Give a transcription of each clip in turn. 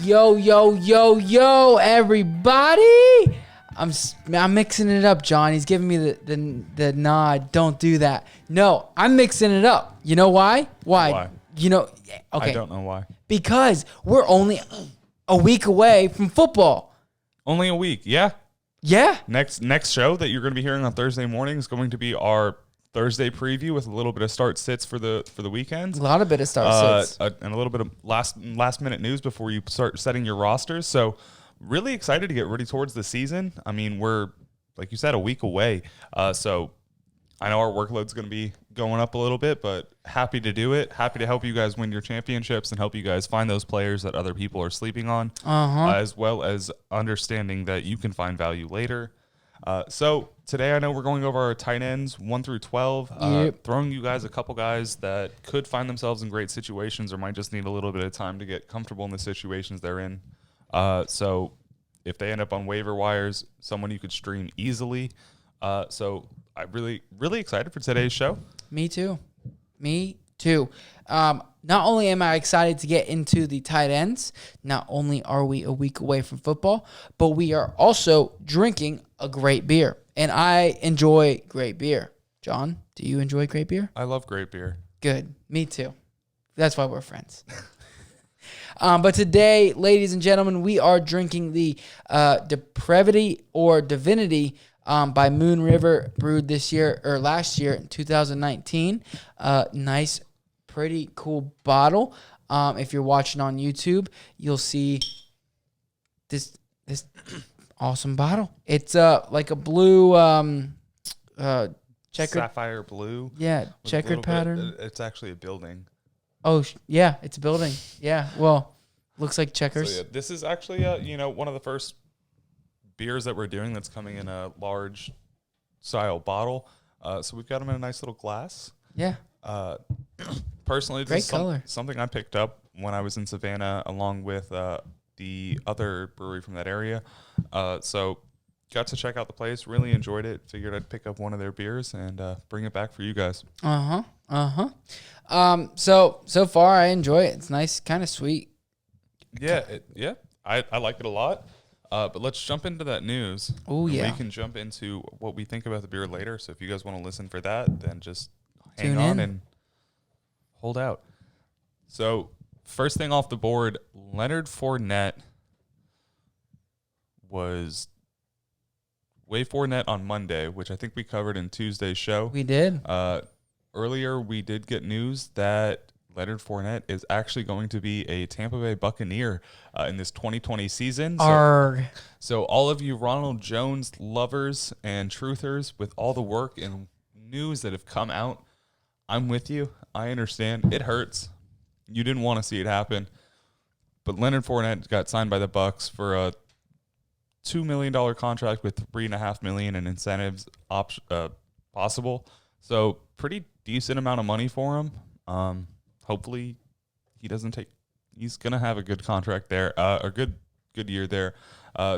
Yo, everybody. I'm mixing it up, John. He's giving me the nod. Don't do that. No, I'm mixing it up. You know why? Why? Okay. I don't know why. Because we're only a week away from football. Only a week, yeah. Yeah. Next show that you're going to be hearing on Thursday morning is going to be our Thursday preview with a little bit of start sits for the weekend. A lot of bit of start sits. And a little bit of last minute news before you start setting your rosters. So really excited to get ready towards the season. I mean, we're, like you said, a week away. So I know our workload's going to be going up a little bit, but happy to do it. Happy to help you guys win your championships and help you guys find those players that other people are sleeping on, as well as understanding that you can find value later. So today I know we're going over our tight ends 1 through 12, throwing you guys a couple guys that could find themselves in great situations or might just need a little bit of time to get comfortable in the situations they're in. So if they end up on waiver wires, someone you could stream easily. So I'm really excited for today's show. Me too. Not only am I excited to get into the tight ends, not only are we a week away from football, but we are also drinking a great beer. And I enjoy great beer. John, do you enjoy great beer? I love great beer. Good. Me too. That's why we're friends. But today, ladies and gentlemen, we are drinking the Depravity or Divinity by Moon River, brewed last year in 2019. Nice, pretty cool bottle. If you're watching on YouTube, you'll see this awesome bottle. It's like a blue checkered sapphire blue. Yeah, checkered pattern. It's actually a building. Oh yeah, it's a building. Yeah, well, looks like checkers. So, yeah, this is actually one of the first beers that we're doing that's coming in a large style bottle. So we've got them in a nice little glass. Yeah. Personally, great this color. is something I picked up when I was in Savanah along with the other brewery from that area. So got to check out the place, really enjoyed it. Figured I'd pick up one of their beers and bring it back for you guys. So far I enjoy it. It's nice, kind of sweet. Yeah. I like it a lot. But let's jump into that news. Oh, yeah. We can jump into what we think about the beer later. So if you guys want to listen for that, then just hang Tune on in and hold out. So first thing off the board, Leonard Fournette was Fournette on Monday, which I think we covered in Tuesday's show. We did. Earlier, we did get news that Leonard Fournette is actually going to be a Tampa Bay Buccaneer in this 2020 season. So all of you Ronald Jones lovers and truthers, with all the work and news that have come out, I'm with you. I understand. It hurts. You didn't want to see it happen. But Leonard Fournette got signed by the Bucs for a $2 million contract with $3.5 million in incentives possible. So pretty decent amount of money for him. Hopefully he doesn't take – he's going to have a good contract there, a good year there.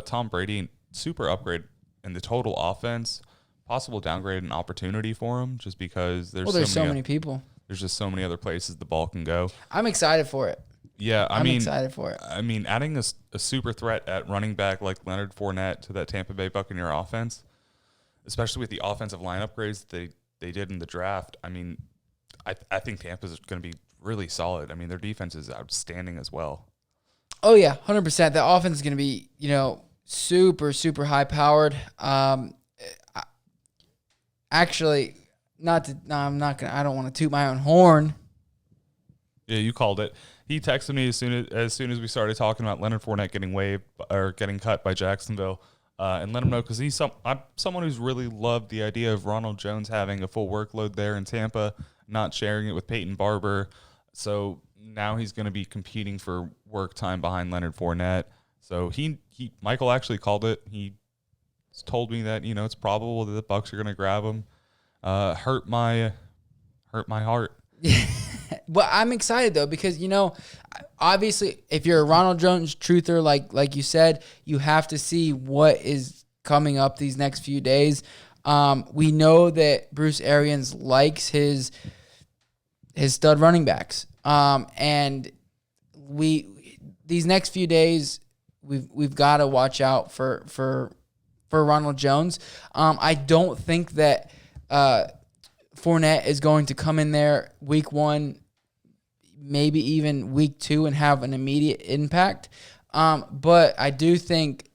Tom Brady, super upgrade in the total offense, possible downgrade and opportunity for him just because there's so many people. There's just so many other places the ball can go. I'm excited for it. Yeah, I'm excited for it. I mean, adding a super threat at running back like Leonard Fournette to that Tampa Bay Buccaneer offense, especially with the offensive line upgrades that they did in the draft, I mean, I think Tampa's going to be really solid. I mean, their defense is outstanding as well. Oh, yeah, 100%. The offense is going to be, super, super high-powered. Actually, I don't want to toot my own horn. Yeah, you called it. He texted me as soon as we started talking about Leonard Fournette getting waived or getting cut by Jacksonville, and let him know because I'm someone who's really loved the idea of Ronald Jones having a full workload there in Tampa, not sharing it with Peyton Barber. So now he's going to be competing for work time behind Leonard Fournette. So Michael actually called it. He told me that it's probable that the Bucs are going to grab him. Hurt my heart. Well, I'm excited though because obviously if you're a Ronald Jones truther like you said, you have to see what is coming up these next few days. We know that Bruce Arians likes his stud running backs, and these next few days, we've got to watch out for Ronald Jones. I don't think that Fournette is going to come in there week 1, maybe even week 2, and have an immediate impact. But I do think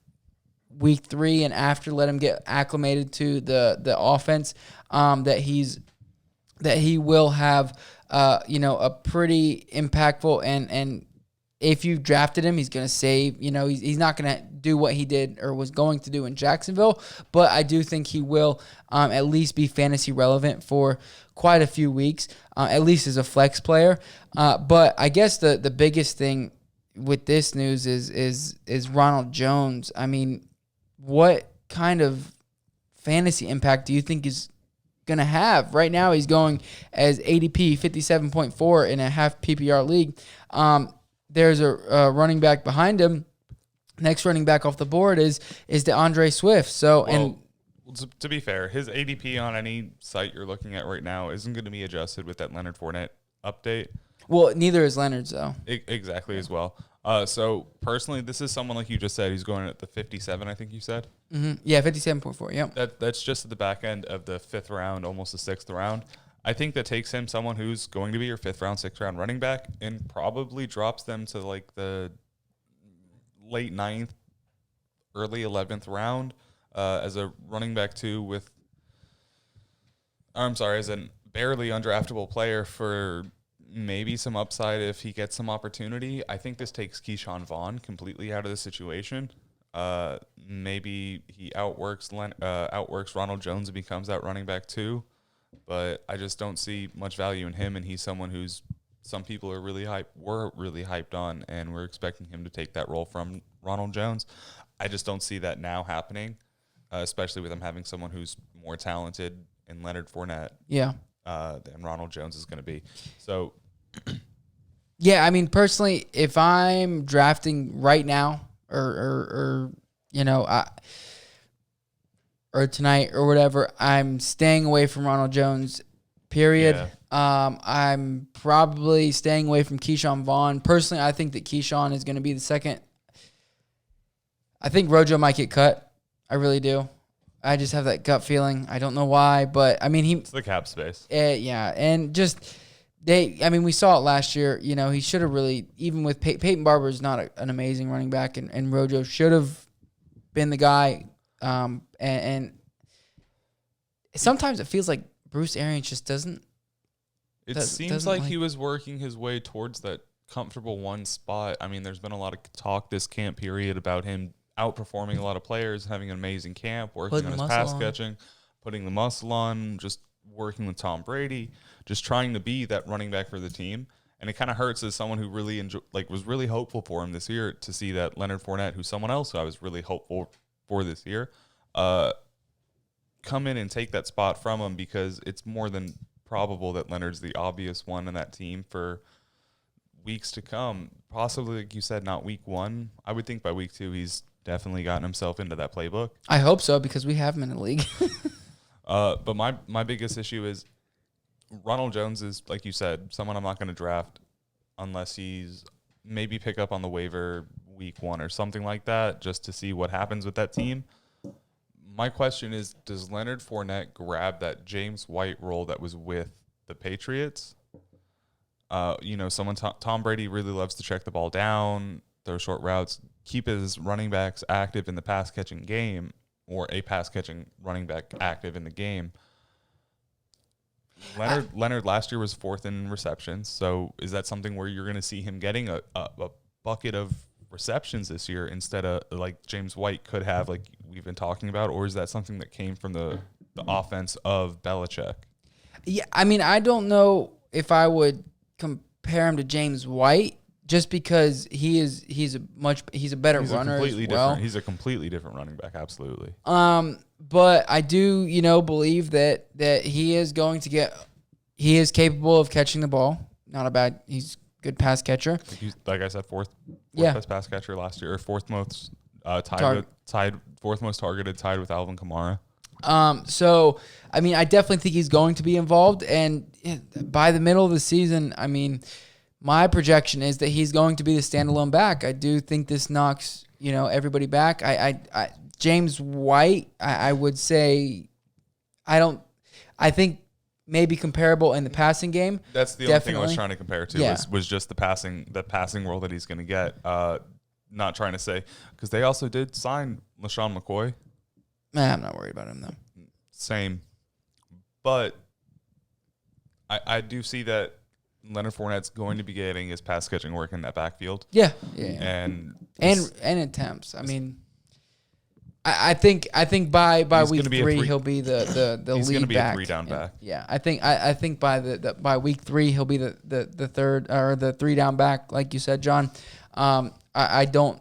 week 3 and after, let him get acclimated to the offense, that he will have a pretty impactful and if you drafted him, he's going to save. He's not going to do what he did or was going to do in Jacksonville, but I do think he will at least be fantasy relevant for quite a few weeks, at least as a flex player. But I guess the biggest thing with this news is Ronald Jones. I mean, what kind of fantasy impact do you think is going to have? Right now, he's going as ADP 57.4 in a half PPR league. There's a running back behind him. Next running back off the board is DeAndre Swift. So, to be fair, his ADP on any site you're looking at right now isn't going to be adjusted with that Leonard Fournette update. Well, neither is Leonard's, though. Exactly, as well. So, personally, this is someone like you just said. He's going at the 57, I think you said. Mm-hmm. Yeah, 57.4, yep. That's just at the back end of the 5th round, almost the 6th round. I think that takes him someone who's going to be your 5th round, 6th round running back and probably drops them to like the late 9th, early 11th round as a running back 2 as a barely undraftable player for maybe some upside if he gets some opportunity. I think this takes Keyshawn Vaughn completely out of the situation. Maybe he outworks Ronald Jones and becomes that running back 2. But I just don't see much value in him, and he's someone who's some people were really hyped on, and we're expecting him to take that role from Ronald Jones. I just don't see that now happening, especially with him having someone who's more talented in Leonard Fournette than Ronald Jones is going to be. So, yeah, I mean, personally, if I'm drafting right now or tonight or whatever, I'm staying away from Ronald Jones, period. Yeah. I'm probably staying away from Keyshawn Vaughn. Personally, I think that Keyshawn is going to be the second. I think Rojo might get cut. I really do. I just have that gut feeling. I don't know why, but I mean, it's the cap space. Yeah, and just we saw it last year. He should have really, even with Peyton Barber is not an amazing running back, and Rojo should have been the guy. And sometimes it feels like Bruce Arians just doesn't. It seems like he was working his way towards that comfortable one spot. I mean, there's been a lot of talk this camp period about him outperforming a lot of players, having an amazing camp, working on his pass catching, putting the muscle on, just working with Tom Brady, just trying to be that running back for the team. And it kind of hurts as someone who really was really hopeful for him this year to see that Leonard Fournette, who's someone else who I was really hopeful for this year, come in and take that spot from him, because it's more than probable that Leonard's the obvious one in that team for weeks to come. Possibly, like you said, not week 1. I would think by week 2 he's definitely gotten himself into that playbook. I hope so, because we have him in the league. But my biggest issue is Ronald Jones is, like you said, someone I'm not going to draft unless he's maybe pick up on the waiver week 1 or something like that, just to see what happens with that team. My question is, does Leonard Fournette grab that James White role that was with the Patriots? Tom Brady really loves to check the ball down, throw short routes, keep his running backs active in the pass-catching game, or a pass-catching running back active in the game. Leonard last year was 4th in receptions, so is that something where you're going to see him getting a bucket of receptions this year instead of like James White could have, like we've been talking about, or is that something that came from the offense of Belichick? Yeah, I mean, I don't know if I would compare him to James White just because he's a better runner as well. He's a completely different running back, absolutely. But I do, believe that he is capable of catching the ball. He's good pass catcher. Like I said, fourth best pass catcher last year, or fourth most fourth most targeted, tied with Alvin Kamara. So I mean, I definitely think he's going to be involved, and by the middle of the season, I mean, my projection is that he's going to be the standalone back. I do think this knocks, everybody back. James White, I would say, I think maybe comparable in the passing game. That's the only thing I was trying to compare to was just the passing role that he's going to get. Not trying to say, because they also did sign LaShawn McCoy. I'm not worried about him, though. Same. But I do see that Leonard Fournette's going to be getting his pass catching work in that backfield. Yeah. And attempts. I mean, I think by week 3 he'll be the lead back. He's going to be a 3-down back. Yeah, I think by week 3 he'll be the third or the 3-down back, like you said, John. I don't,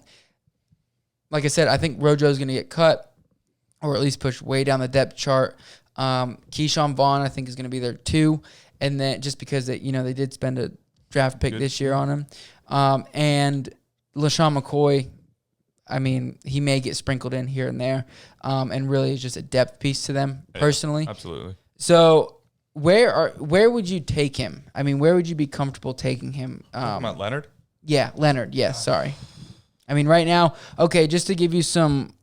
like I said, I think Rojo's going to get cut or at least pushed way down the depth chart. Keyshawn Vaughn, I think, is going to be there too. And then just because they did spend a draft pick this year on him. And LaShawn McCoy, I mean, he may get sprinkled in here and there. And really is just a depth piece to them personally. Absolutely. So where would you take him? I mean, where would you be comfortable taking him? About Leonard? Yeah, Leonard. Yes, sorry. I mean, right now, okay, just to give you some,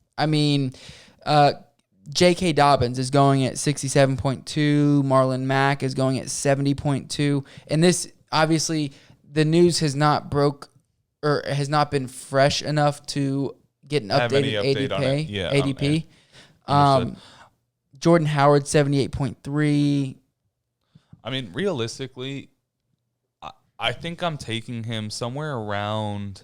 J.K. Dobbins is going at 67.2. Marlon Mack is going at 70.2. And this, obviously, the news has not been fresh enough to get an updated ADP. Jordan Howard, 78.3. I mean, realistically, I think I'm taking him somewhere around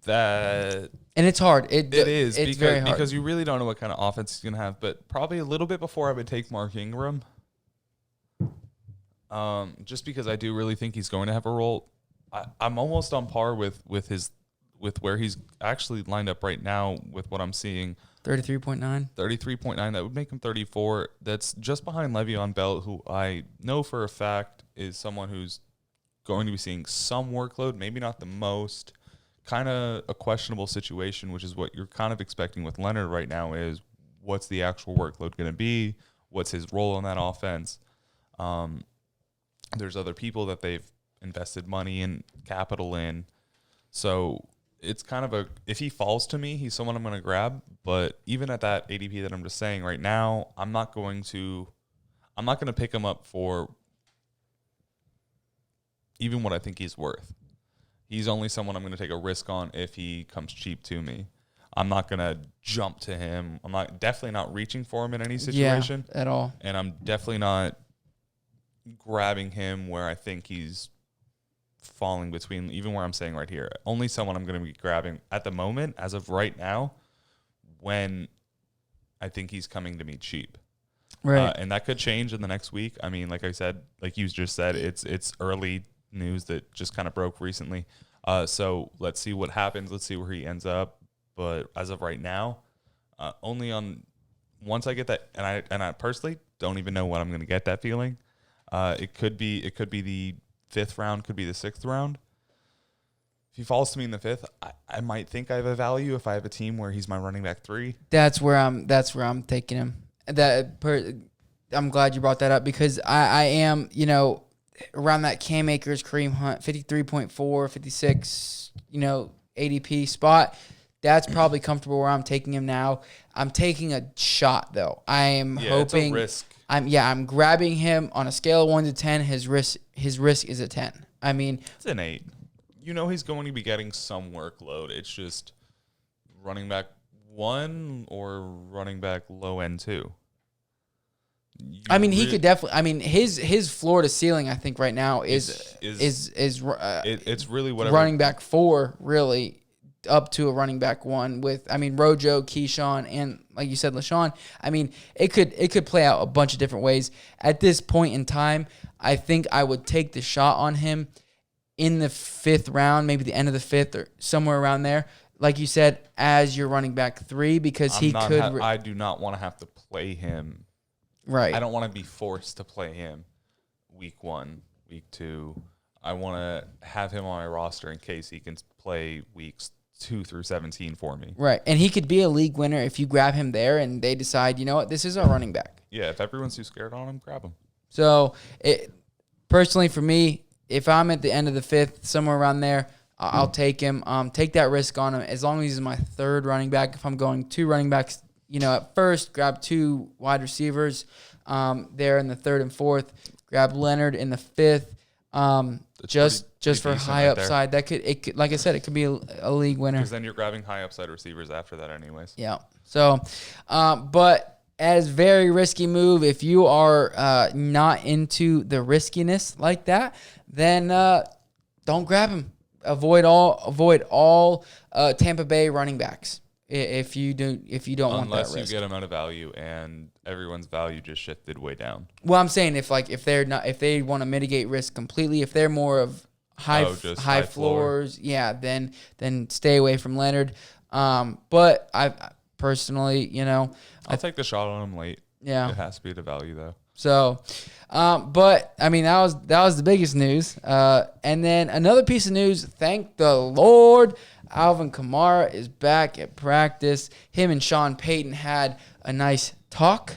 that. And it's hard. It's very hard. Because you really don't know what kind of offense he's going to have. But probably a little bit before I would take Mark Ingram. Just because I do really think he's going to have a role. I'm almost on par with where he's actually lined up right now with what I'm seeing. 33.9. 33.9. That would make him 34. That's just behind Le'Veon Bell, who I know for a fact is someone who's going to be seeing some workload, maybe not the most. Kind of a questionable situation, which is what you're kind of expecting with Leonard right now, is what's the actual workload going to be? What's his role in that offense? There's other people that they've invested money and capital in. So it's kind of if he falls to me, he's someone I'm going to grab. But even at that ADP that I'm just saying right now, I'm not going to pick him up for even what I think he's worth. He's only someone I'm going to take a risk on if he comes cheap to me. I'm not going to jump to him. I'm definitely not reaching for him in any situation. Yeah, at all. And I'm definitely not grabbing him where I think he's falling between, even where I'm saying right here. Only someone I'm going to be grabbing at the moment, as of right now, when I think he's coming to me cheap. Right. And that could change in the next week. I mean, like I said, like you just said, it's early news that just kind of broke recently. So let's see what happens. Let's see where he ends up. But as of right now, once I get that, and I personally don't even know when I'm going to get that feeling. It could be the 5th round, could be the 6th round. If he falls to me in the 5th, I might think I have a value if I have a team where he's my running back 3. That's where I'm taking him. I'm glad you brought that up because I am, around that Cam Akers, Kareem Hunt, 53.4, 56, ADP spot. That's probably comfortable where I'm taking him now. I'm taking a shot though. I am hoping. It's a risk. I'm grabbing him on a scale of 1 to 10. His risk is a 10. I mean, it's an 8. He's going to be getting some workload. It's just running back 1 or running back low end 2. He could definitely. I mean, his floor to ceiling, I think, right now is it's really whatever running back 4 really up to a running back 1 with Rojo, Keyshawn, and like you said, LaShawn. I mean, it could play out a bunch of different ways. At this point in time, I think I would take the shot on him in the 5th round, maybe the end of the 5th or somewhere around there. Like you said, as your running back 3, because I do not want to have to play him. Right. I don't want to be forced to play him week 1, week 2. I want to have him on my roster in case he can play weeks 2 through 17 for me. Right. And he could be a league winner if you grab him there and they decide, you know what, this is our running back. Yeah, if everyone's too scared on him, grab him. So, personally for me, if I'm at the end of the 5th, somewhere around there, I'll take him. Take that risk on him as long as he's my 3rd running back. If I'm going 2 running backs, at first, grab 2 wide receivers there in the 3rd and 4th. Grab Leonard in the 5th. Just for high upside. That could like I said, it could be a league winner. Because then you're grabbing high upside receivers after that anyways. Yeah. So, but as very risky move, if you are not into the riskiness like that, then don't grab him. Avoid all Tampa Bay running backs if you don't want that risk. Unless you get them out of value and everyone's value just shifted way down. Well, I'm saying if they want to mitigate risk completely, if they're more of high floors, yeah, then stay away from Leonard. But I personally, I'll take the shot on him late. Yeah, it has to be the value though. So, but I mean that was the biggest news. And then another piece of news. Thank the Lord, Alvin Kamara is back at practice. Him and Sean Payton had a nice talk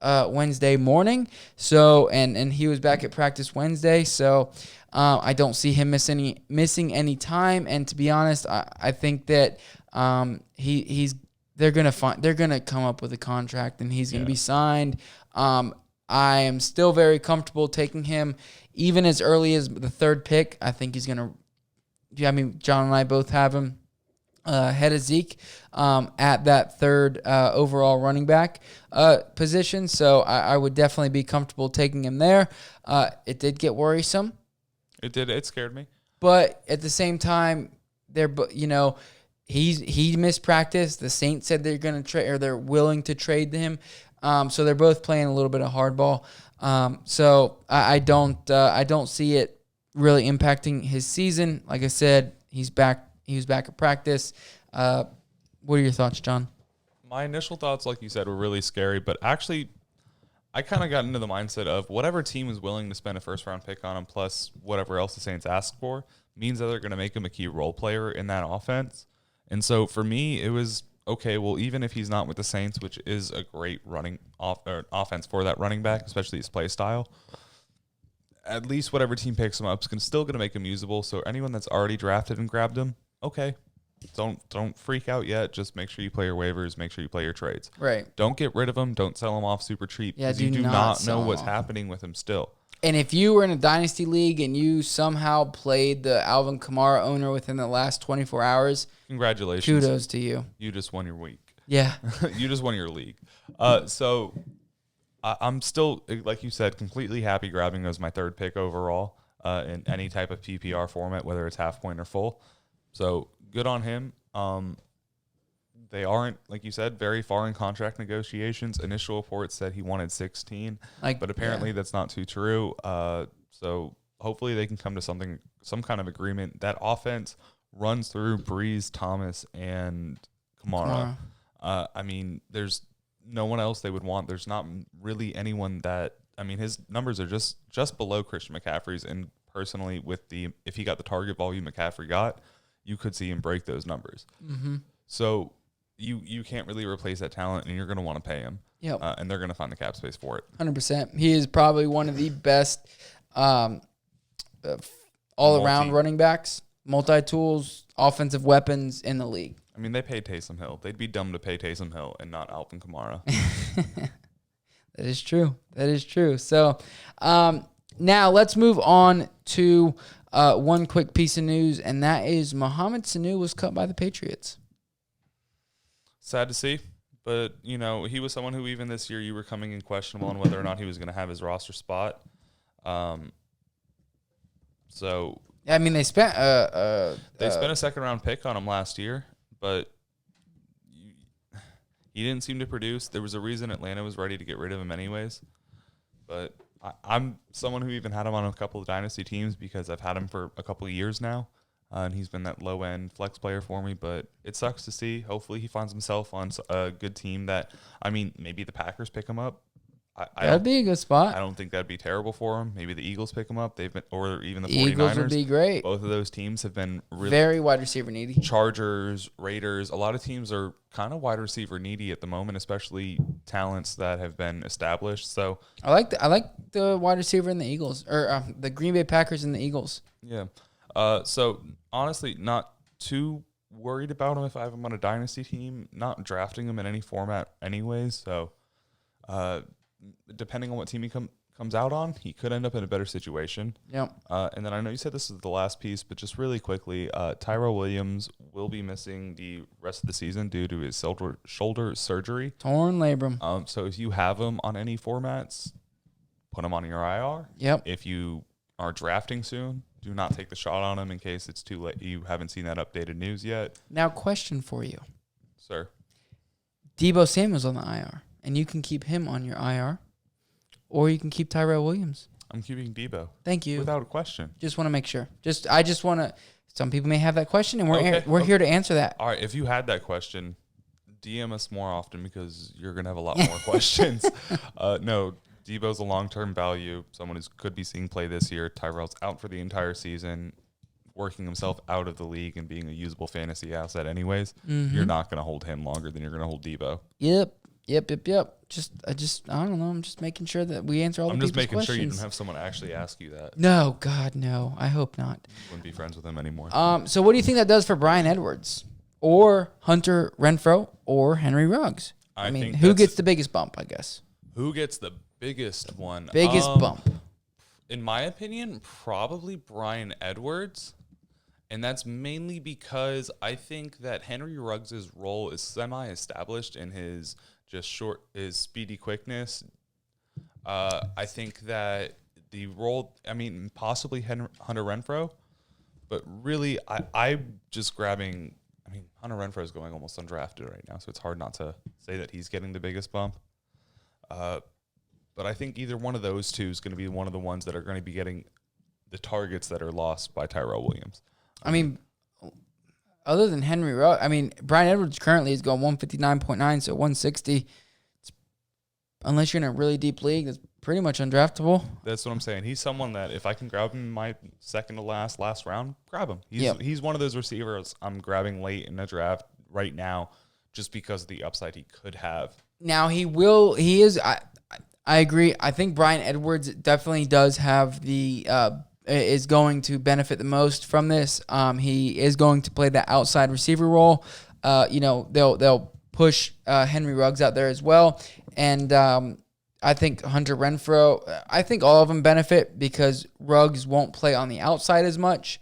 Wednesday morning. So, and he was back at practice Wednesday. So, I don't see him missing any time. And to be honest, I think that they're gonna come up with a contract and he's gonna be signed. I am still very comfortable taking him even as early as the 3rd pick. I think he's going to, John and I both have him ahead of Zeke at that 3rd overall running back position. So I would definitely be comfortable taking him there. It did get worrisome. It did. It scared me. But at the same time, he missed practice. The Saints said they're going to trade, or they're willing to trade him. So they're both playing a little bit of hardball. So I don't see it really impacting his season. Like I said, he's back. He was back at practice. What are your thoughts, John? My initial thoughts, like you said, were really scary. But actually, I kind of got into the mindset of whatever team is willing to spend a 1st-round pick on him, plus whatever else the Saints ask for, means that they're going to make him a key role player in that offense. And so for me, it was, okay, well, even if he's not with the Saints, which is a great offense for that running back, especially his play style, at least whatever team picks him up is still going to make him usable. So anyone that's already drafted and grabbed him, okay, don't freak out yet. Just make sure you play your waivers, make sure you play your trades. Right. Don't get rid of him. Don't sell him off super cheap. Yeah, you do not know what's happening with him still. And if you were in a dynasty league and you somehow played the Alvin Kamara owner within the last 24 hours, congratulations. Kudos to you. You just won your week. Yeah. You just won your league. So I'm still, like you said, completely happy grabbing him as my 3rd pick overall in any type of PPR format, whether it's half point or full. So good on him. They aren't, like you said, very far in contract negotiations. Initial reports said he wanted 16, but apparently that's not too true. So hopefully they can come to some kind of agreement. That offense runs through Breeze, Thomas, and Kamara. I mean, there's no one else they would want. There's not really anyone that, I mean, his numbers are just below Christian McCaffrey's. And personally, if he got the target volume McCaffrey got, you could see him break those numbers. Mm-hmm. So you can't really replace that talent, and you're going to want to pay him. Yep. And they're going to find the cap space for it. 100%. He is probably one of the best all-around running backs, multi-tools, offensive weapons in the league. I mean, they paid Taysom Hill. They'd be dumb to pay Taysom Hill and not Alvin Kamara. That is true. So now let's move on to one quick piece of news, and that is Mohamed Sanu was cut by the Patriots. Sad to see, but, he was someone who even this year you were coming in questionable on whether or not he was going to have his roster spot. So I mean, they spent a 2nd-round pick on him last year, but he didn't seem to produce. There was a reason Atlanta was ready to get rid of him anyways. But I'm someone who even had him on a couple of dynasty teams because I've had him for a couple of years now. And he's been that low-end flex player for me, but it sucks to see. Hopefully he finds himself on a good team that, I mean, maybe the Packers pick him up. That'd be a good spot. I don't think that'd be terrible for him. Maybe the Eagles pick him up. They've been, or even the 49ers. Eagles would be great. Both of those teams have been really very wide receiver needy. Chargers, Raiders. A lot of teams are kind of wide receiver needy at the moment, especially talents that have been established. So I like the wide receiver in the Eagles, or the Green Bay Packers and the Eagles. Yeah. So honestly, not too worried about him if I have him on a dynasty team. Not drafting him in any format, anyways. So. Depending on what team he comes out on, he could end up in a better situation. Yep. And then I know you said this is the last piece, but just really quickly, Tyrell Williams will be missing the rest of the season due to his shoulder surgery. Torn labrum. So if you have him on any formats, put him on your IR. Yep. If you are drafting soon, do not take the shot on him in case it's too late. You haven't seen that updated news yet. Now, question for you. Sir. Deebo Samuel's on the IR. And you can keep him on your IR, or you can keep Tyrell Williams. I'm keeping Deebo. Thank you. Without a question. Just want to make sure. I just want to. Some people may have that question, and we're here to answer that. All right. If you had that question, DM us more often because you're gonna have a lot more questions. No, Deebo's a long-term value. Someone who could be seeing play this year. Tyrell's out for the entire season, working himself out of the league and being a usable fantasy asset. Anyways, You're not gonna hold him longer than you're gonna hold Deebo. Yep. I don't know. I'm just making sure that we answer all the people's questions. I'm just making sure you didn't have someone actually ask you that. No, God, no. I hope not. You wouldn't be friends with him anymore. So what do you think that does for Bryan Edwards or Hunter Renfrow or Henry Ruggs? I mean, who gets the biggest bump, I guess? Who gets the biggest one? Biggest bump. In my opinion, probably Bryan Edwards. And that's mainly because I think that Henry Ruggs' role is semi-established in his speedy quickness. I think that the role, possibly Hunter Renfrow, but really I'm just grabbing, Hunter Renfrow is going almost undrafted right now, so it's hard not to say that he's getting the biggest bump. But I think either one of those two is going to be one of the ones that are going to be getting the targets that are lost by Tyrell Williams. Other than Henry Ruggs, Bryan Edwards currently is going 159.9, so 160. Unless you're in a really deep league, that's pretty much undraftable. That's what I'm saying. He's someone that if I can grab him in my second to last round, grab him. He's one of those receivers I'm grabbing late in the draft right now just because of the upside he could have. Now, I agree. I think Bryan Edwards definitely does have is going to benefit the most from this. He is going to play that outside receiver role. They'll push Henry Ruggs out there as well. And I think Hunter Renfrow, I think all of them benefit because Ruggs won't play on the outside as much,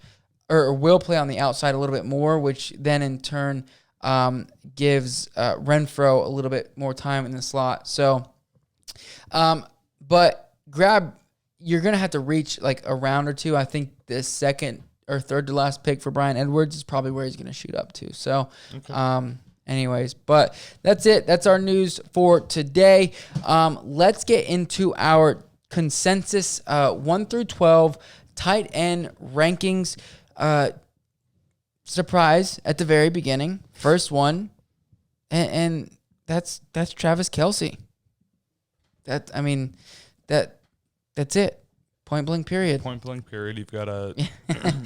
or will play on the outside a little bit more, which then in turn gives Renfrow a little bit more time in the slot. So, but you're going to have to reach like a round or two. I think the second or third to last pick for Bryan Edwards is probably where he's going to shoot up to. So, anyways, but that's it. That's our news for today. Let's get into our consensus 1 through 12 tight end rankings. Surprise at the very beginning. First one, and that's Travis Kelce. That's it. Point blank period. Point blank period. You've got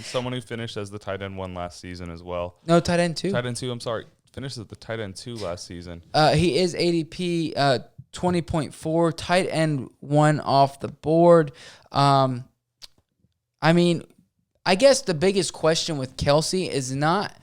someone who finished as the tight end 1 last season as well. No, tight end 2. Tight end 2, I'm sorry. Finished as the tight end 2 last season. He is ADP 20.4, tight end 1 off the board. I guess the biggest question with Kelce is not,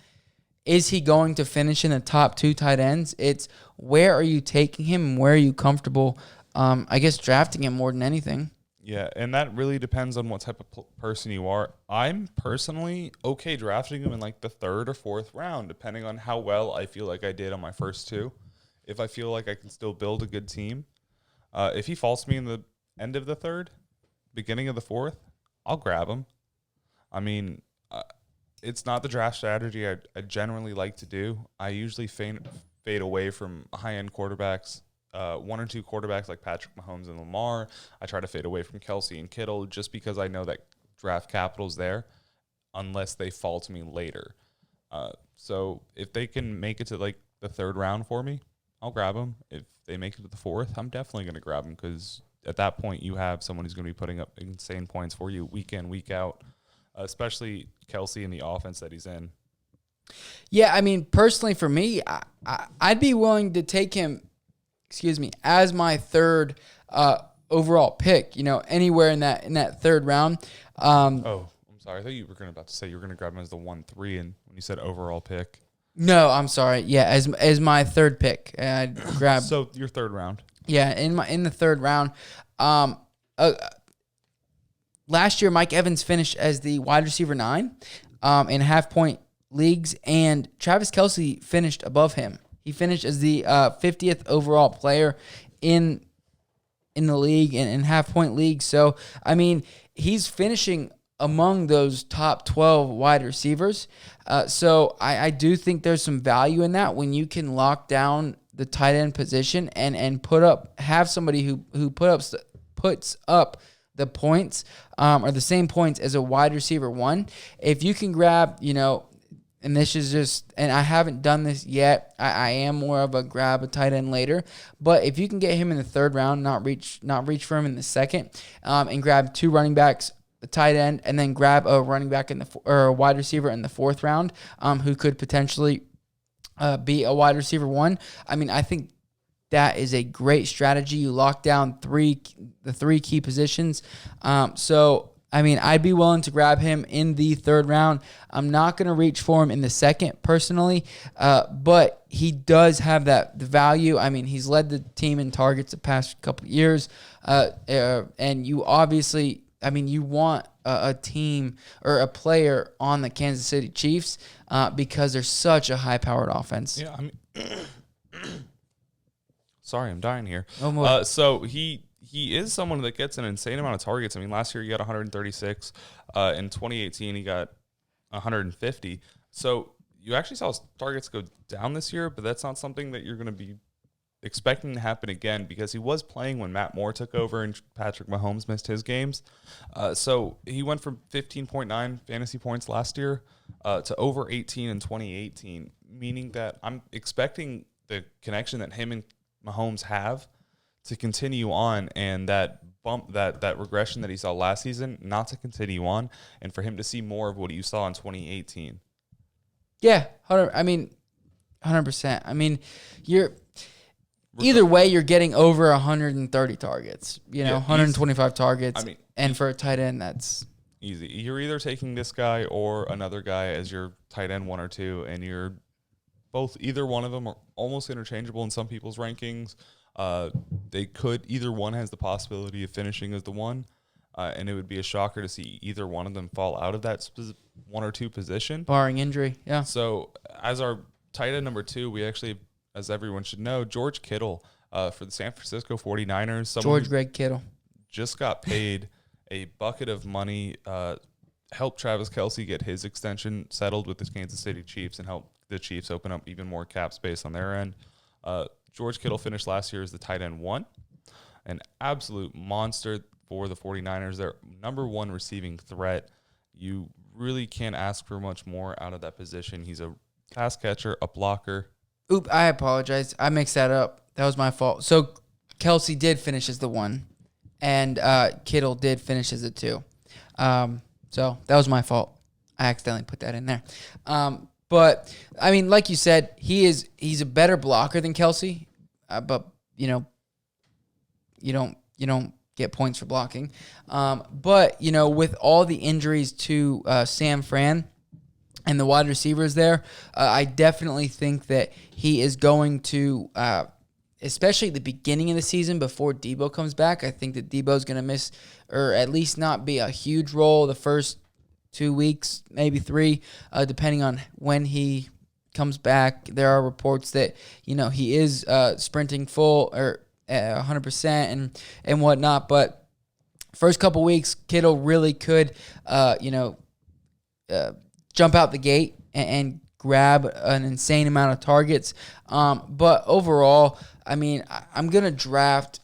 is he going to finish in the top 2 tight ends? It's where are you taking him and where are you comfortable, I guess, drafting him more than anything. Yeah, and that really depends on what type of person you are. I'm personally okay drafting him in like the 3rd or 4th round, depending on how well I feel like I did on my first 2. If I feel like I can still build a good team. If he falls to me in the end of the 3rd, beginning of the 4th, I'll grab him. It's not the draft strategy I generally like to do. I usually fade away from high-end quarterbacks. 1 or 2 quarterbacks like Patrick Mahomes and Lamar. I try to fade away from Kelce and Kittle just because I know that draft capital's there unless they fall to me later. So if they can make it to like the 3rd round for me, I'll grab him. If they make it to the 4th, I'm definitely going to grab him because at that point you have someone who's going to be putting up insane points for you week in, week out, especially Kelsey in the offense that he's in. Yeah, I mean, personally for me, I'd be willing to take him, as my third overall pick, anywhere in that third round. I'm sorry. I thought you were about to say you were going to grab him as the 1-3, and when you said overall pick. No, I'm sorry. Yeah, as my third pick, I'd grab. So your third round. Yeah, in the third round. Last year, Mike Evans finished as the wide receiver 9 in half-point leagues, and Travis Kelce finished above him. He finished as the 50th overall player in the league and in half-point leagues. So, I mean, he's finishing among those top 12 wide receivers. So I do think there's some value in that when you can lock down the tight end position and have somebody who puts up the points or the same points as a wide receiver 1. If you can grab, and this is just, and I haven't done this yet. I am more of a grab a tight end later, but if you can get him in the third round, not reach for him in the second, and grab 2 running backs, a tight end, and then grab a running back or a wide receiver in the 4th round, who could potentially be a wide receiver 1. I mean, I think that is a great strategy. You lock down the 3 key positions. So, I mean, I'd be willing to grab him in the third round. I'm not going to reach for him in the second, personally, but he does have the value. I mean, he's led the team in targets the past couple of years, and you obviously, I mean, you want a team or a player on the Kansas City Chiefs because they're such a high-powered offense. Yeah, I mean, sorry, I'm dying here. Oh, so he is someone that gets an insane amount of targets. I mean, last year he got 136. In 2018, he got 150. So you actually saw his targets go down this year, but that's not something that you're going to be expecting to happen again because he was playing when Matt Moore took over and Patrick Mahomes missed his games. So he went from 15.9 fantasy points last year to over 18 in 2018, meaning that I'm expecting the connection that him and Mahomes have to continue on, and that bump, that regression that he saw last season, not to continue on, and for him to see more of what you saw in 2018. Yeah, 100%. I mean, either way, you're getting over 130 targets. 125 targets. I mean, and for a tight end, that's easy. You're either taking this guy or another guy as your tight end 1 or 2, and you're either one of them are almost interchangeable in some people's rankings. Either one has the possibility of finishing as the 1, and it would be a shocker to see either one of them fall out of that 1 or 2 position. Barring injury, yeah. So as our tight end number 2, we actually, as everyone should know, George Kittle for the San Francisco 49ers. Greg Kittle. Just got paid a bucket of money, helped Travis Kelce get his extension settled with the Kansas City Chiefs and help the Chiefs open up even more cap space on their end. George Kittle finished last year as the tight end 1, an absolute monster for the 49ers. Their number 1 receiving threat. You really can't ask for much more out of that position. He's a pass catcher, a blocker. Oop, I apologize. I mixed that up. That was my fault. So Kelce did finish as the 1, and Kittle did finish as a 2. So that was my fault. I accidentally put that in there. But I mean, like you said, he's a better blocker than Kelce, but you don't get points for blocking. But with all the injuries to Sam Fran and the wide receivers there, I definitely think that he is going to, especially at the beginning of the season before Debo comes back. I think that Debo's going to miss, or at least not be a huge role the first 2 weeks, maybe 3, depending on when he comes back. There are reports that, he is sprinting full or 100% and whatnot. But first couple weeks, Kittle really could, jump out the gate and grab an insane amount of targets. But overall, I mean, I'm going to draft.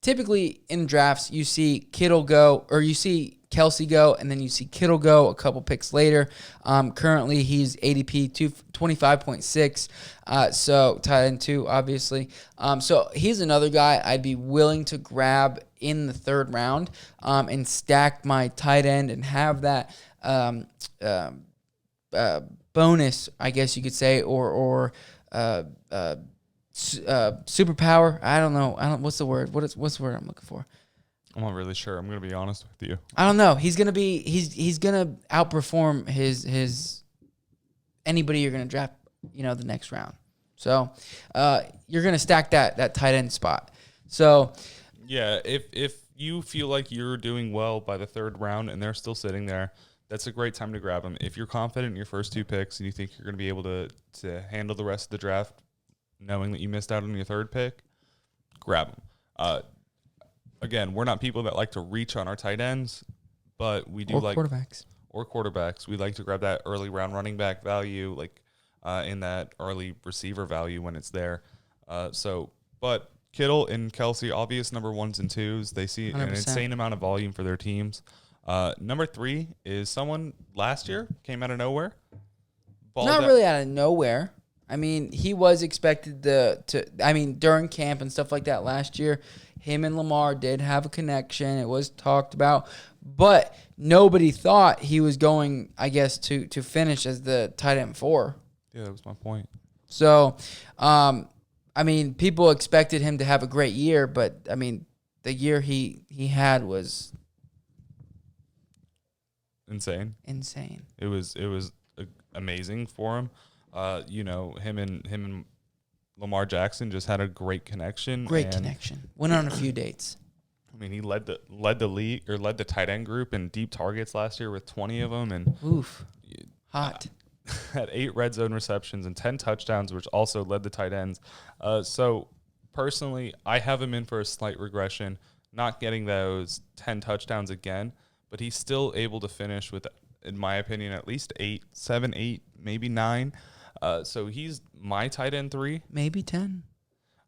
Typically in drafts, you see Kittle go, or you see Kelsey go, and then you see Kittle go a couple picks later. Currently, he's ADP 25.6, so tight end 2, obviously. So he's another guy I'd be willing to grab in the third round and stack my tight end and have that bonus, I guess you could say, or superpower. I don't know. What's the word? What's the word I'm looking for? I'm not really sure. I'm gonna be honest with you. I don't know. He's gonna outperform his anybody you're gonna draft, the next round. So you're gonna stack that tight end spot. So yeah, if you feel like you're doing well by the third round and they're still sitting there, that's a great time to grab them. If you're confident in your first 2 picks and you think you're gonna be able to handle the rest of the draft, knowing that you missed out on your third pick, grab them. Again, we're not people that like to reach on our tight ends, but we do quarterbacks. We like to grab that early round running back value, like in that early receiver value when it's there. But Kittle and Kelsey, obvious number 1s and 2s. They see 100%. An insane amount of volume for their teams. Number 3 is someone last year came out of nowhere. Not really out of nowhere. I mean, he was expected during camp and stuff like that last year, him and Lamar did have a connection. It was talked about, but nobody thought he was going, I guess, to finish as the tight end 4. Yeah, that was my point. So, people expected him to have a great year, but, the year he had was insane. It was amazing for him. Him and Lamar Jackson just had a great connection. Went on a few dates. I mean, he led the league or led the tight end group in deep targets last year with 20 of them, and hot. Had 8 red zone receptions and 10 touchdowns, which also led the tight ends. So personally, I have him in for a slight regression, not getting those 10 touchdowns again, but he's still able to finish with, in my opinion, at least 7, 8, maybe 9. So he's my tight end 3. Maybe 10.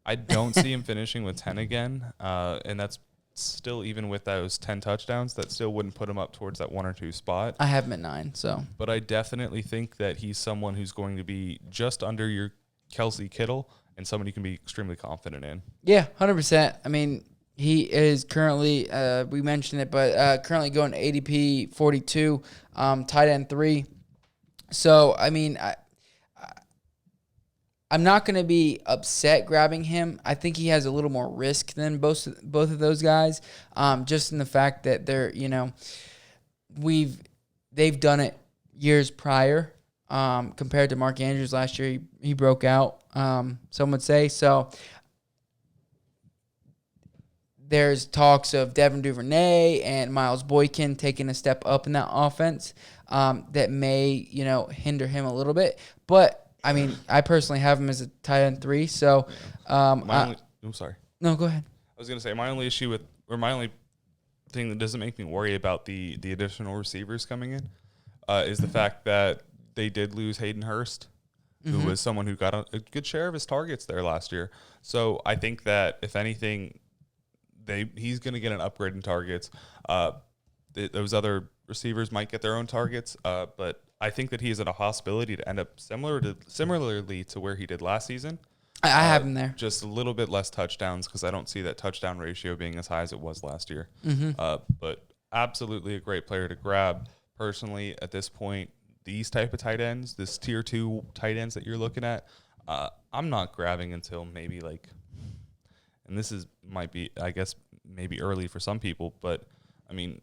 I don't see him finishing with 10 again. And that's still, even with those 10 touchdowns, that still wouldn't put him up towards that 1 or 2 spot. I have him at 9, so. But I definitely think that he's someone who's going to be just under your Kelsey Kittle and someone you can be extremely confident in. Yeah, 100%. I mean, he is currently, we mentioned it, but currently going to ADP 42, tight end 3. So, I mean, I'm not going to be upset grabbing him. I think he has a little more risk than both of those guys, just in the fact that they've done it years prior compared to Mark Andrews last year. He broke out, some would say. So there's talks of Devin Duvernay and Miles Boykin taking a step up in that offense that may, hinder him a little bit. But I mean, I personally have him as a tight end 3. So, I'm sorry. No, go ahead. I was going to say my only thing that doesn't make me worry about the additional receivers coming in is the fact that they did lose Hayden Hurst, who was someone who got a good share of his targets there last year. So I think that if anything, he's going to get an upgrade in targets. Those other receivers might get their own targets, but I think that he is at a possibility to end up similarly to where he did last season. I have him there. Just a little bit less touchdowns because I don't see that touchdown ratio being as high as it was last year. But absolutely a great player to grab. Personally, at this point, these type of tight ends, this tier 2 tight ends that you're looking at, I'm not grabbing until maybe and this might be, I guess, maybe early for some people, but I mean,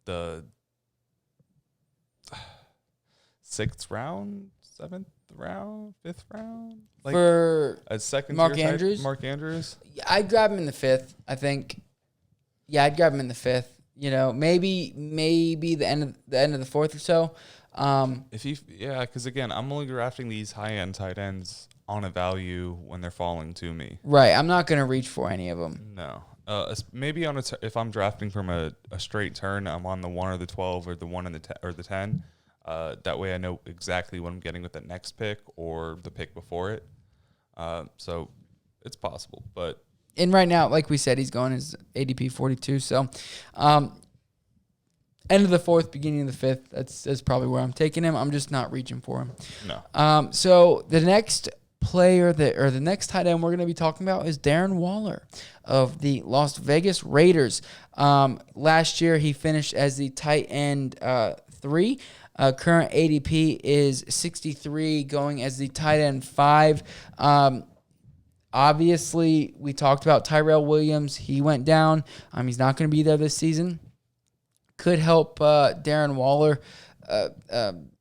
the 6th round, 7th round, 5th round, for a second Mark Andrews. Mark Andrews, I'd grab him in the 5th. I think. Yeah, I'd grab him in the 5th. Maybe the end of the 4th or so. Because again, I'm only drafting these high end tight ends on a value when they're falling to me. Right, I'm not gonna reach for any of them. No. Maybe if I'm drafting from a straight turn, I'm on the 1 or the 12 or the 1 and the 10. That way I know exactly what I'm getting with the next pick or the pick before it. So it's possible. And right now, like we said, he's going as ADP 42. So End of the fourth, beginning of the fifth. That's probably where I'm taking him. I'm just not reaching for him. No. So the next player the next tight end we're going to be talking about is Darren Waller of the Las Vegas Raiders. Last year he finished as the tight end 3. Current ADP is 63, going as the tight end 5. Obviously, we talked about Tyrell Williams. He went down. He's not going to be there this season. Could help Darren Waller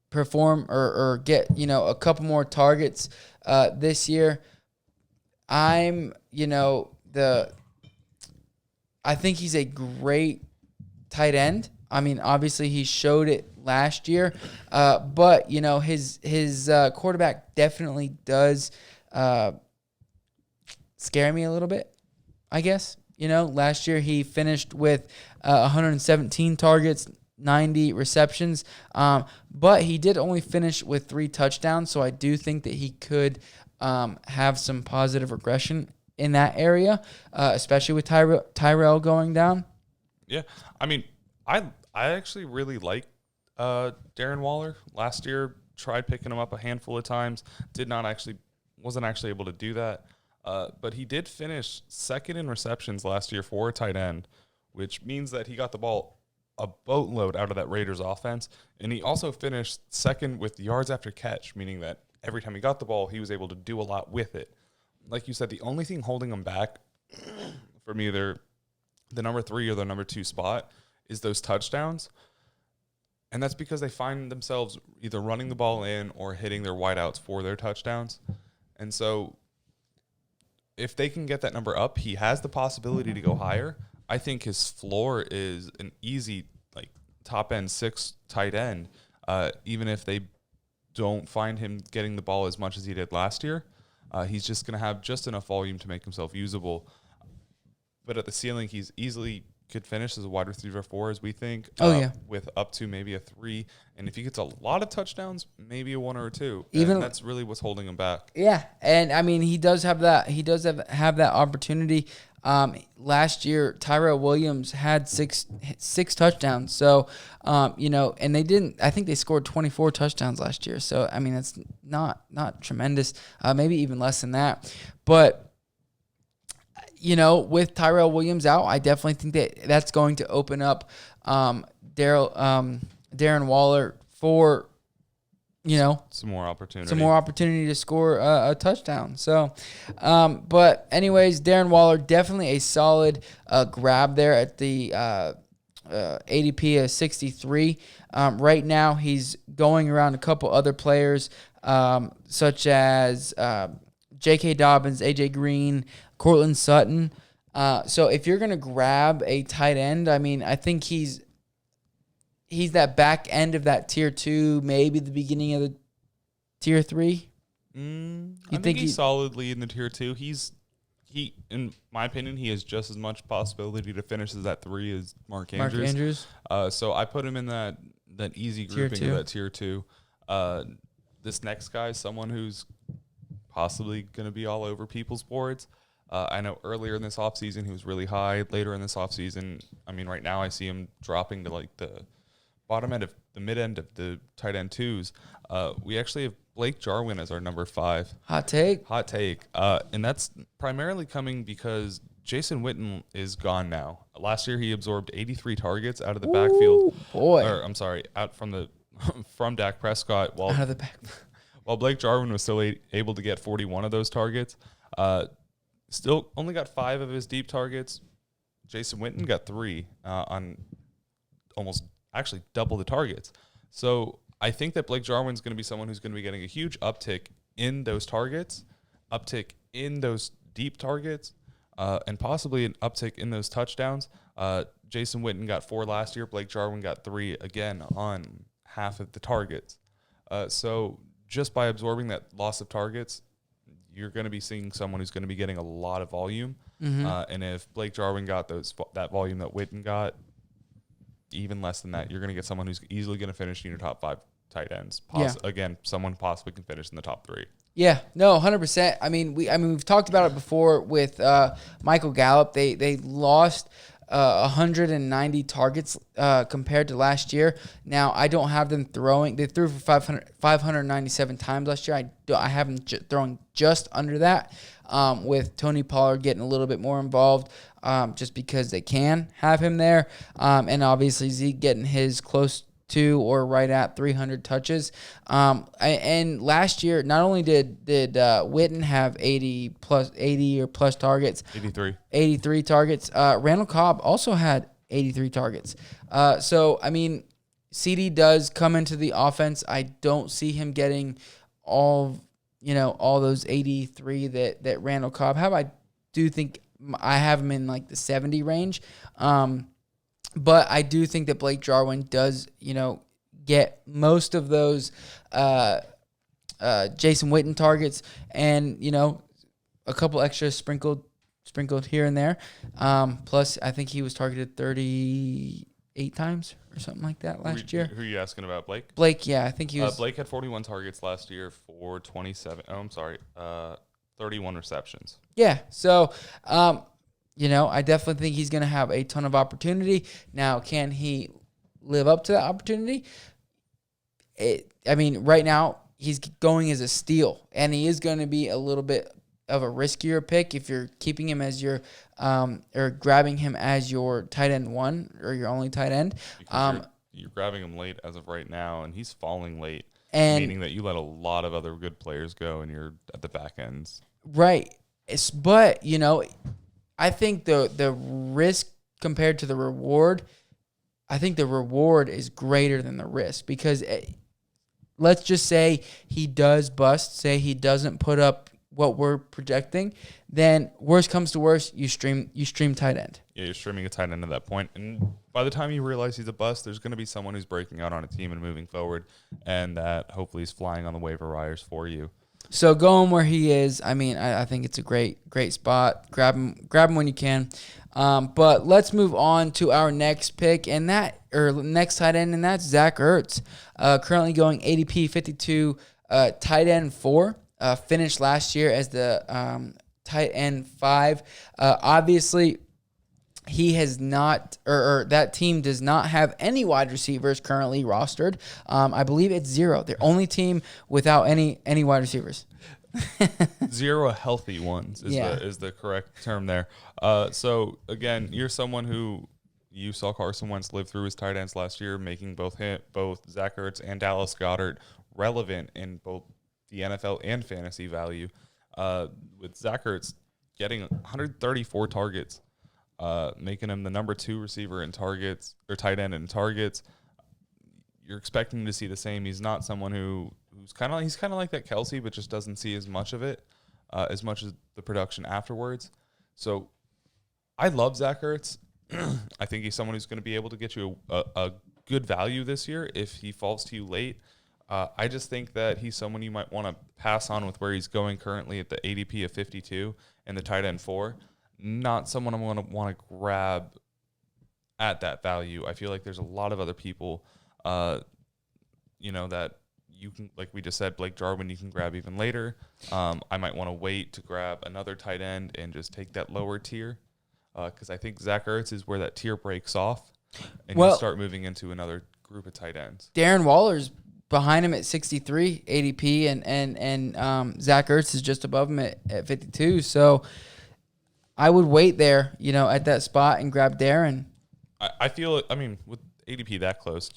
perform or get a couple more targets this year. I think he's a great tight end. Obviously he showed it last year, but his quarterback definitely does scare me a little bit, I guess. Last year he finished with 117 targets, 90 receptions, but he did only finish with 3 touchdowns, so I do think that he could have some positive regression in that area, especially with Tyrell going down. Yeah, I actually really like Darren Waller. Last year, tried picking him up a handful of times, wasn't actually able to do that. But he did finish second in receptions last year for a tight end, which means that he got the ball a boatload out of that Raiders offense. And he also finished second with yards after catch, meaning that every time he got the ball, he was able to do a lot with it. Like you said, the only thing holding him back from either the number 3 or the number 2 spot is those touchdowns. And that's because they find themselves either running the ball in or hitting their wideouts for their touchdowns. And so if they can get that number up, he has the possibility to go higher. I think his floor is an easy, top end 6 tight end, even if they don't find him getting the ball as much as he did last year. He's just going to have just enough volume to make himself usable. But at the ceiling, he's easily could finish as a wide receiver 4, as we think. With up to maybe a 3. And if he gets a lot of touchdowns, maybe a 1 or a 2. And that's really what's holding him back. Yeah, and he does have that. He does have that opportunity. Last year, Tyrell Williams had six touchdowns. So, and they didn't. I think they scored 24 touchdowns last year. So, that's not tremendous. Maybe even less than that. But with Tyrell Williams out, I definitely think that's going to open up Darren Waller for some more opportunity to score a touchdown. So, but anyways, Darren Waller definitely a solid grab there at the ADP of 63. Right now, he's going around a couple other players, such as J.K. Dobbins, A.J. Green, Cortland Sutton. So if you're going to grab a tight end, I think he's that back end of that tier 2, maybe the beginning of the tier 3. I think he's solidly in the tier 2. He, in my opinion, he has just as much possibility to finish as that 3 as Mark Andrews. So I put him in that easy grouping of that tier 2. This next guy is someone who's possibly going to be all over people's boards. I know earlier in this offseason he was really high. Later in this offseason, right now I see him dropping to the bottom end of the mid end of the tight end 2s. We actually have Blake Jarwin as our number 5. Hot take. And that's primarily coming because Jason Witten is gone now. Last year he absorbed 83 targets out of the backfield. Out from Dak Prescott. Out of the back. While Blake Jarwin was still able to get 41 of those targets. Still only got 5 of his deep targets. Jason Witten got 3 on almost actually double the targets. So I think that Blake Jarwin's going to be someone who's going to be getting a huge uptick in those targets, uptick in those deep targets, and possibly an uptick in those touchdowns. Jason Witten got 4 last year. Blake Jarwin got 3 again on half of the targets. So just by absorbing that loss of targets, you're going to be seeing someone who's going to be getting a lot of volume. Mm-hmm. And if Blake Jarwin got that volume that Witten got, even less than that, you're going to get someone who's easily going to finish in your top 5 tight ends. Again, someone possibly can finish in the top 3. Yeah, no, 100%. We've talked about it before with Michael Gallup. They lost 190 targets compared to last year. Now, I don't have them throwing. They threw for 597 times last year. I have them throwing just under that, with Tony Pollard getting a little bit more involved, just because they can have him there. And obviously Zeke getting his close to or right at 300 touches. And last year, not only did Witten have 80 or plus targets, 83 targets. Randall Cobb also had 83 targets. So I mean, CD does come into the offense. I don't see him getting all those 83 that Randall Cobb have. I do think I have him in like the 70 range. But I do think that Blake Jarwin does, get most of those Jason Witten targets and, a couple extra sprinkled here and there. Plus, I think he was targeted 38 times or something like that last year. Who are you asking about, Blake? Blake, yeah, I think he was. Blake had 41 targets last year for 31 receptions. Yeah, so... I definitely think he's going to have a ton of opportunity. Now, can he live up to that opportunity? Right now, he's going as a steal, and he is going to be a little bit of a riskier pick if you're keeping him as your or grabbing him as your tight end one or your only tight end. You're grabbing him late as of right now, and he's falling late, meaning that you let a lot of other good players go, and you're at the back ends. Right. But I think the risk compared to the reward, I think the reward is greater than the risk because let's just say he does bust, say he doesn't put up what we're projecting, then worst comes to worst, you stream tight end. Yeah, you're streaming a tight end at that point, and by the time you realize he's a bust, there's going to be someone who's breaking out on a team and moving forward, and that hopefully is flying on the waiver wires for you. So going where he is, I think it's a great spot. Grab him when you can. But let's move on to our next pick, next tight end, and that's Zach Ertz. Currently going ADP 52, tight end 4. Finished last year as the tight end 5. Obviously, he has not, or that team does not have any wide receivers currently rostered. I believe it's 0. Their only team without any wide receivers. 0 healthy ones is the correct term there. So again, you're someone who you saw Carson Wentz live through his tight ends last year, making both Zach Ertz and Dallas Goedert relevant in both the NFL and fantasy value. With Zach Ertz getting 134 targets. Making him the number 2 receiver in targets or tight end in targets. You're expecting to see the same. He's not someone who's kind of like that Kelsey, but just doesn't see as much of it, as much as the production afterwards. So I love Zach Ertz. I think he's someone who's going to be able to get you a good value this year if he falls to you late. I just think that he's someone you might want to pass on with where he's going currently at the ADP of 52 and the tight end 4. Not someone I'm going to want to grab at that value. I feel like there's a lot of other people, that you can, like we just said, Blake Jarwin, you can grab even later. I might want to wait to grab another tight end and just take that lower tier because I think Zach Ertz is where that tier breaks off and you start moving into another group of tight ends. Darren Waller's behind him at 63 ADP, and Zach Ertz is just above him at 52. So I would wait there, at that spot and grab Darren. I feel, with ADP that close,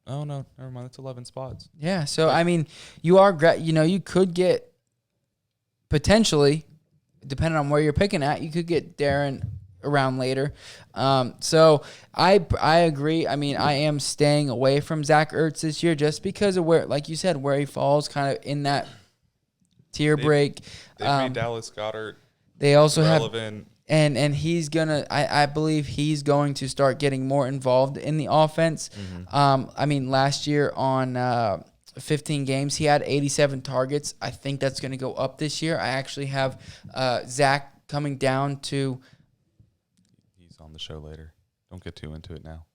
oh no, never mind. That's 11 spots. Yeah. So, you are, you could get potentially, depending on where you're picking at, you could get Darren around later. So I agree. I am staying away from Zach Ertz this year just because of where, like you said, where he falls kind of in that tier break. They made Dallas Goedert. They also relevant. And he's gonna. I believe he's going to start getting more involved in the offense. Mm-hmm. Last year on 15 games, he had 87 targets. I think that's going to go up this year. I actually have Zach coming down to. He's on the show later. Don't get too into it now.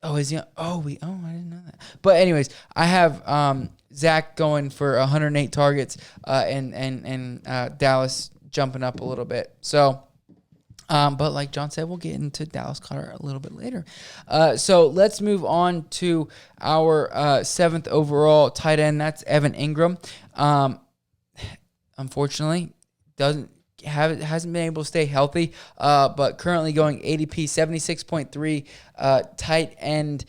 Oh, is he? I didn't know that. But anyways, I have Zach going for 108 targets, and Dallas jumping up a little bit. So But like John said, we'll get into Dallas Carter a little bit later. So let's move on to our 7th overall tight end. That's Evan Ingram. Unfortunately, hasn't been able to stay healthy, but currently going ADP 76.3, tight end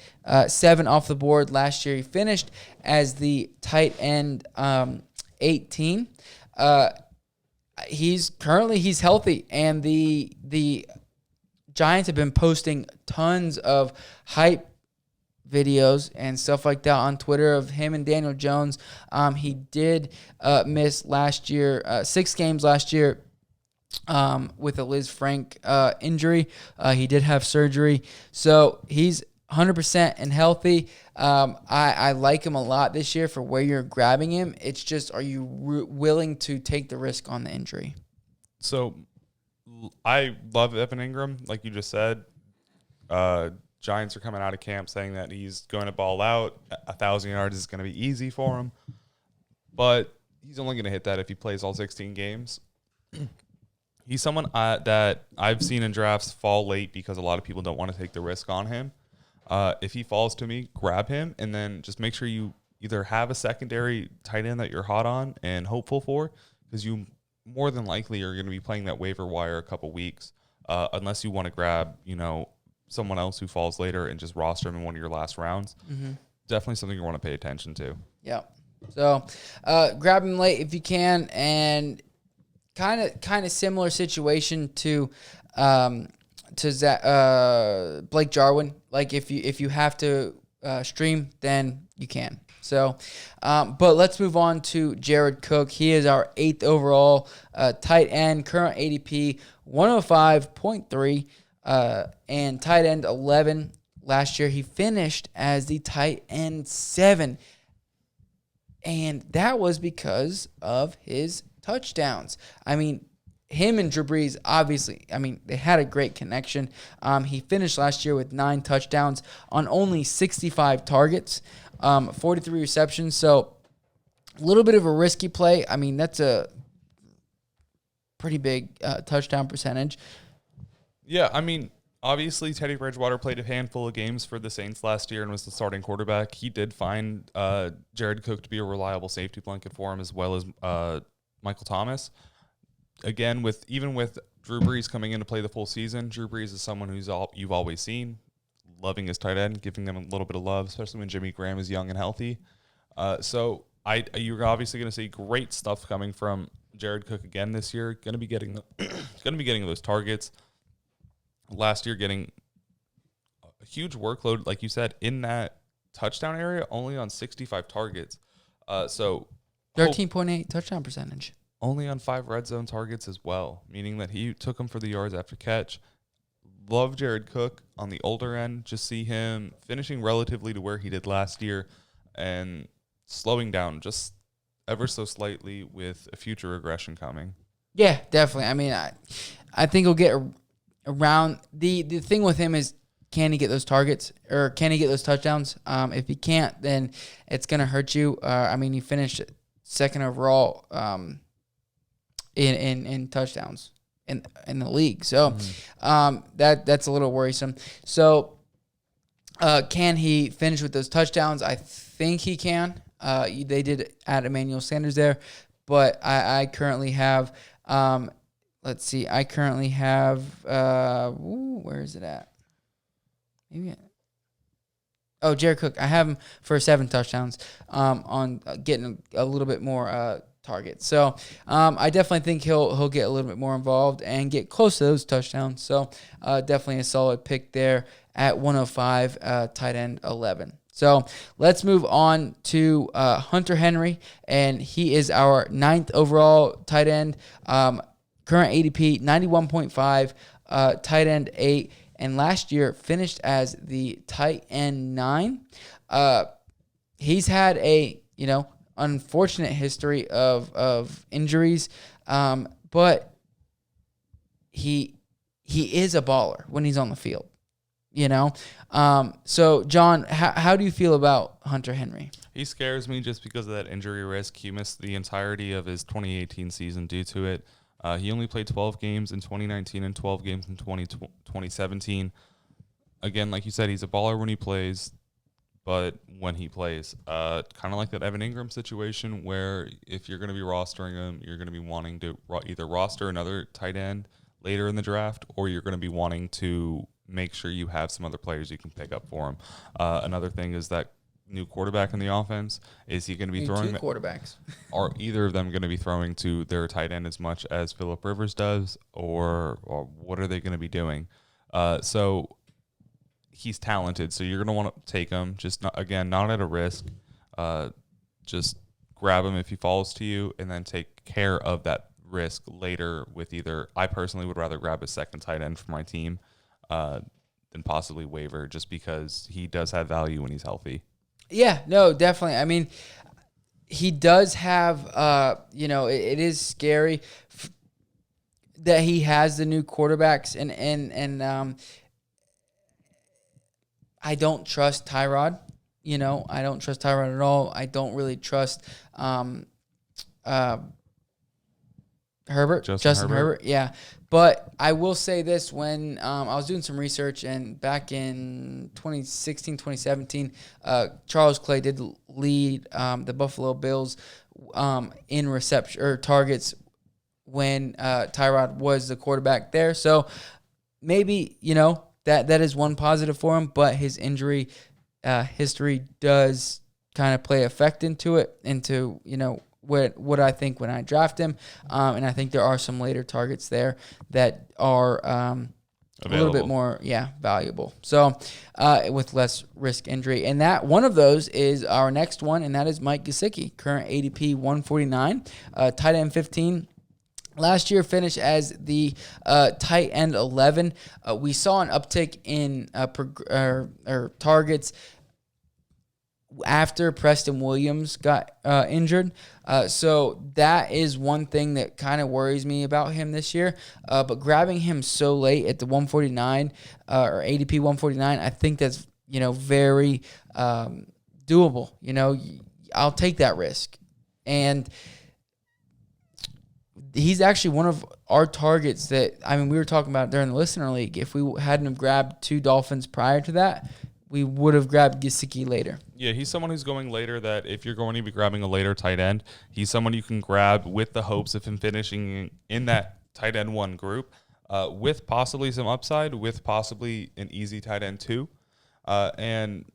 7 off the board. Last year he finished as the tight end 18. He's healthy, and the Giants have been posting tons of hype videos and stuff like that on Twitter of him and Daniel Jones. He did miss last year, 6 games last year with a Liz Frank injury. He did have surgery, so he's 100% and healthy. I like him a lot this year for where you're grabbing him. It's just, are you willing to take the risk on the injury? So I love Evan Ingram, like you just said. Giants are coming out of camp saying that he's going to ball out. 1,000 yards is going to be easy for him. But he's only going to hit that if he plays all 16 games. He's someone that I've seen in drafts fall late because a lot of people don't want to take the risk on him. If he falls to me, grab him, and then just make sure you either have a secondary tight end that you're hot on and hopeful for, because you more than likely are going to be playing that waiver wire a couple weeks, unless you want to grab, someone else who falls later and just roster him in one of your last rounds. Mm-hmm. Definitely something you want to pay attention to. Yeah. So grab him late if you can, and kind of similar situation to Blake Jarwin. Like if you have to stream, then you can. So, but let's move on to Jared Cook. He is our 8th overall tight end, current ADP 105.3, and tight end 11. Last year he finished as the tight end 7, and that was because of his touchdowns. I mean, him and Drew Brees, obviously, they had a great connection. He finished last year with 9 touchdowns on only 65 targets, 43 receptions. So a little bit of a risky play. That's a pretty big touchdown percentage. Yeah, obviously Teddy Bridgewater played a handful of games for the Saints last year and was the starting quarterback. He did find Jared Cook to be a reliable safety blanket for him, as well as Michael Thomas. Again, even with Drew Brees coming in to play the full season, Drew Brees is someone you've always seen, loving his tight end, giving them a little bit of love, especially when Jimmy Graham is young and healthy. So you're obviously going to see great stuff coming from Jared Cook again this year. Going to be getting those targets. Last year, getting a huge workload, like you said, in that touchdown area, only on 65 targets. So 13.8 touchdown percentage. Only on 5 red zone targets as well, meaning that he took him for the yards after catch. Love Jared Cook on the older end. Just see him finishing relatively to where he did last year and slowing down just ever so slightly with a future regression coming. Yeah, definitely. I think he'll get around. The thing with him is, can he get those targets, or can he get those touchdowns? If he can't, then it's going to hurt you. He finished 2nd overall in touchdowns in the league. So that's a little worrisome. So can he finish with those touchdowns? I think he can. They did add Emmanuel Sanders there, but I currently have let's see. I currently have where is it at? Maybe. Jared Cook. I have him for 7 touchdowns on getting a little bit more targets. So I definitely think he'll get a little bit more involved and get close to those touchdowns. So definitely a solid pick there at 105, tight end 11. So let's move on to Hunter Henry, and he is our 9th overall tight end. Current ADP 91.5, tight end 8, and last year finished as the tight end 9. He's had a unfortunate history of injuries, but he is a baller when he's on the field. So John, how do you feel about Hunter Henry? He scares me just because of that injury risk. He missed the entirety of his 2018 season due to it. He only played 12 games in 2019 and 12 games in 2017. Again, like you said, he's a baller when he plays, but when he plays, kind of like that Evan Ingram situation where if you're going to be rostering him, you're going to be wanting to either roster another tight end later in the draft, or you're going to be wanting to make sure you have some other players you can pick up for him. Another thing is that new quarterback in the offense. Is he going to be throwing two quarterbacks? Are either of them going to be throwing to their tight end as much as Phillip Rivers does, or what are they going to be doing? So he's talented, so you're going to want to take him. Just not at a risk. Just grab him if he falls to you, and then take care of that risk later with either. I personally would rather grab a second tight end for my team than possibly waiver, just because he does have value when he's healthy. Yeah, no, definitely. I mean, he does have, it is scary that he has the new quarterbacks, and I don't trust Tyrod. I don't trust Tyrod at all. I don't really trust Justin Herbert. Yeah. But I will say this, when I was doing some research, and back in 2016, 2017, Charles Clay did lead the Buffalo Bills in reception or targets when Tyrod was the quarterback there. So maybe, that is one positive for him, but his injury history does kind of play effect into what I think when I draft him, and I think there are some later targets there that are a little bit more, valuable. So with less risk injury, and that one of those is our next one, and that is Mike Gesicki, current ADP 149, tight end 15. Last year finished as the tight end 11. We saw an uptick in targets after Preston Williams got injured. So that is one thing that kind of worries me about him this year. But grabbing him so late at the 149 or ADP 149, I think that's, very doable. I'll take that risk. And he's actually one of our targets that, we were talking about during the Listener League. If we hadn't have grabbed two Dolphins prior to that, we would have grabbed Gesicki later. Yeah, he's someone who's going later, that if you're going to be grabbing a later tight end, he's someone you can grab with the hopes of him finishing in that tight end 1 group with possibly some upside, with possibly an easy tight end 2. And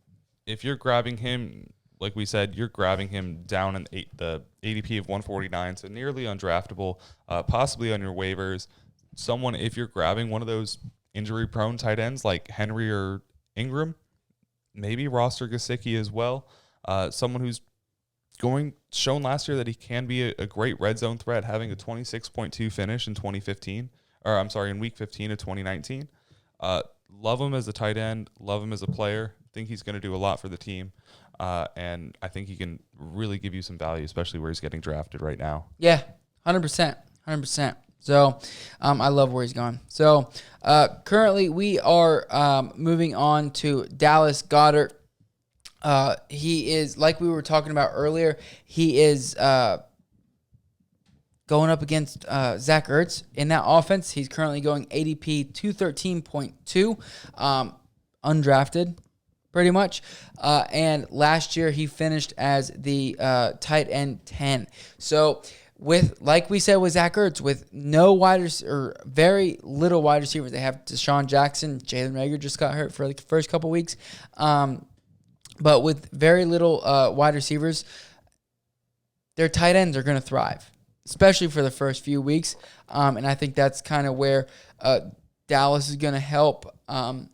if you're grabbing him, like we said, you're grabbing him down in the ADP of 149, so nearly undraftable, possibly on your waivers. Someone, if you're grabbing one of those injury-prone tight ends like Henry or Ingram, maybe roster Gesicki as well. Someone who's shown last year that he can be a great red zone threat, having a 26.2 finish in in week 15 of 2019. Love him as a tight end, love him as a player. Think he's going to do a lot for the team. And I think he can really give you some value, especially where he's getting drafted right now. Yeah, 100%. So I love where he's gone. So currently we are moving on to Dallas Goedert. He is, like we were talking about earlier, he is going up against Zach Ertz in that offense. He's currently going ADP 213.2, undrafted pretty much. And last year he finished as the tight end 10. So like we said with Zach Ertz, with very little wide receivers, they have Deshaun Jackson, Jalen Reagor just got hurt for the first couple weeks, but with very little wide receivers, their tight ends are going to thrive, especially for the first few weeks, and I think that's kind of where Dallas is going to help that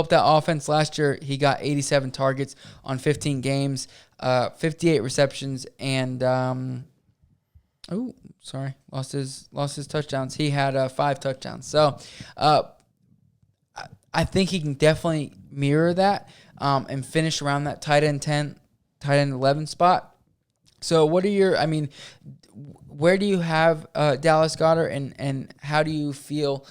offense. Last year he got 87 targets on 15 games, 58 receptions, and lost his touchdowns. He had 5 touchdowns. So I think he can definitely mirror that and finish around that tight end 10, tight end 11 spot. So what are where do you have Dallas Goedert, and how do you feel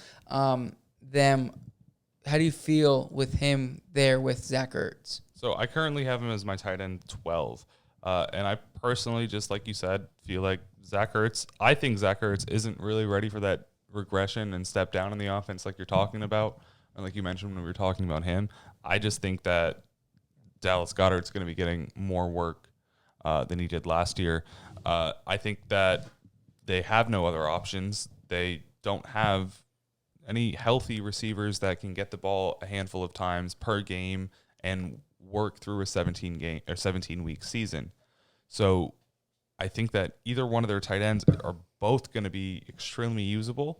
with him there with Zach Ertz? So I currently have him as my tight end 12. And I personally, just like you said, feel like Zach Ertz, I think Zach Ertz isn't really ready for that regression and step down in the offense like you're talking about. And like you mentioned when we were talking about him, I just think that Dallas Goedert's going to be getting more work than he did last year. I think that they have no other options. They don't have any healthy receivers that can get the ball a handful of times per game and work through a 17-week season. So I think that either one of their tight ends are both going to be extremely usable,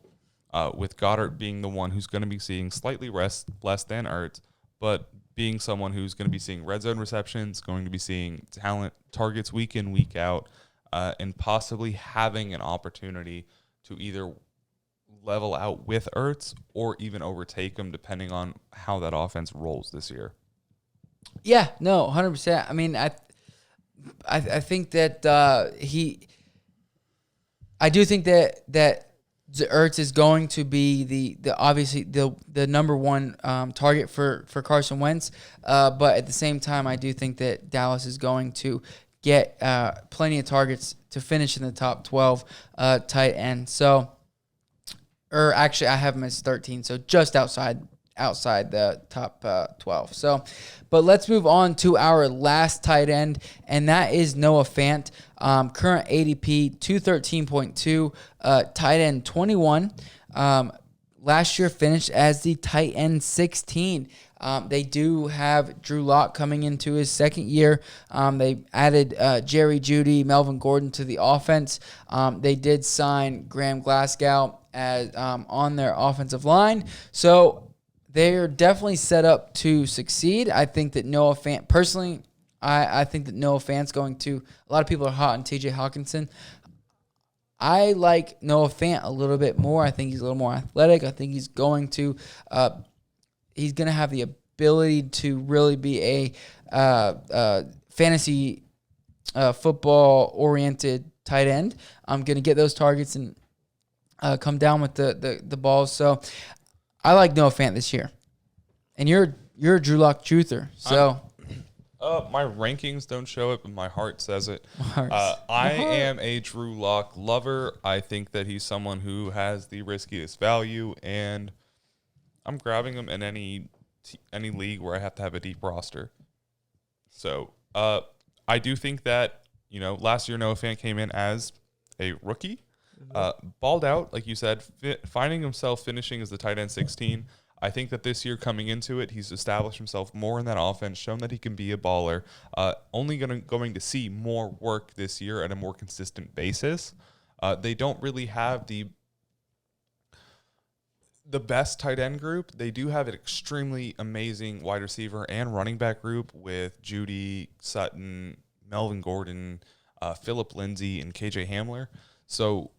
with Goddard being the one who's going to be seeing slightly less than Ertz, but being someone who's going to be seeing red zone receptions, going to be seeing talent targets week in, week out, and possibly having an opportunity to either level out with Ertz or even overtake him depending on how that offense rolls this year. Yeah, no, 100%. I mean, I think that I do think that Ertz is going to be the obviously the number one target for Carson Wentz, but at the same time, I do think that Dallas is going to get plenty of targets to finish in the top 12 tight end. So, or actually, I have him as 13, so just outside the top 12. So, but let's move on to our last tight end, and that is Noah Fant. Current ADP 213.2, tight end 21. Last year finished as the tight end 16. They do have Drew Lock coming into his second year. They added Jerry Jeudy, Melvin Gordon to the offense. They did sign Graham Glasgow as on their offensive line. So they're definitely set up to succeed. I think that Noah Fant, personally, I think that Noah Fant's going to, a lot of people are hot on TJ Hawkinson. I like Noah Fant a little bit more. I think he's a little more athletic. I think he's going to have the ability to really be a fantasy football-oriented tight end. I'm going to get those targets and come down with the balls. So I like Noah Fant this year. And you're a Drew Lock truther. So my rankings don't show it, but my heart says it. I am a Drew Lock lover. I think that he's someone who has the riskiest value, and I'm grabbing him in any league where I have to have a deep roster. So I do think that, last year Noah Fant came in as a rookie. Balled out, like you said, finding himself finishing as the tight end 16. I think that this year coming into it, he's established himself more in that offense, shown that he can be a baller. Only going to see more work this year at a more consistent basis. They don't really have the best tight end group. They do have an extremely amazing wide receiver and running back group with Jeudy, Sutton, Melvin Gordon, Phillip Lindsay, and KJ Hamler. So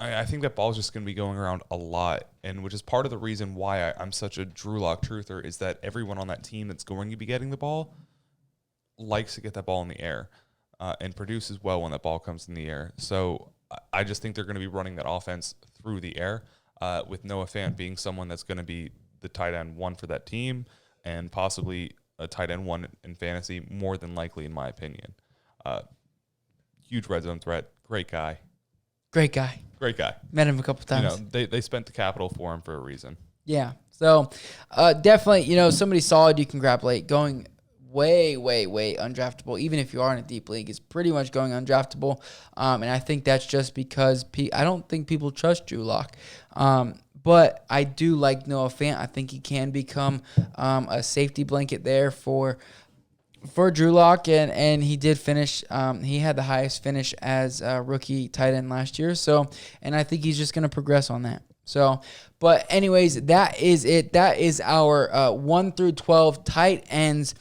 I think that ball is just going to be going around a lot, and which is part of the reason why I'm such a Drew Lock truther, is that everyone on that team that's going to be getting the ball likes to get that ball in the air and produces well when that ball comes in the air. So I just think they're going to be running that offense through the air, with Noah Fant being someone that's going to be the tight end one for that team and possibly a tight end one in fantasy, more than likely, in my opinion. Huge red zone threat. Great guy. Great guy. Met him a couple times. They spent the capital for him for a reason. Yeah. So definitely, somebody solid you can grab late. Going way, way, way undraftable. Even if you are in a deep league, is pretty much going undraftable. And I think that's just because I don't think people trust Drew Lock. But I do like Noah Fant. I think he can become a safety blanket there for Drew Lock, and he did finish. He had the highest finish as a rookie tight end last year. So, and I think he's just going to progress on that. So, but anyways, that is it. That is our 1 through 12 tight ends.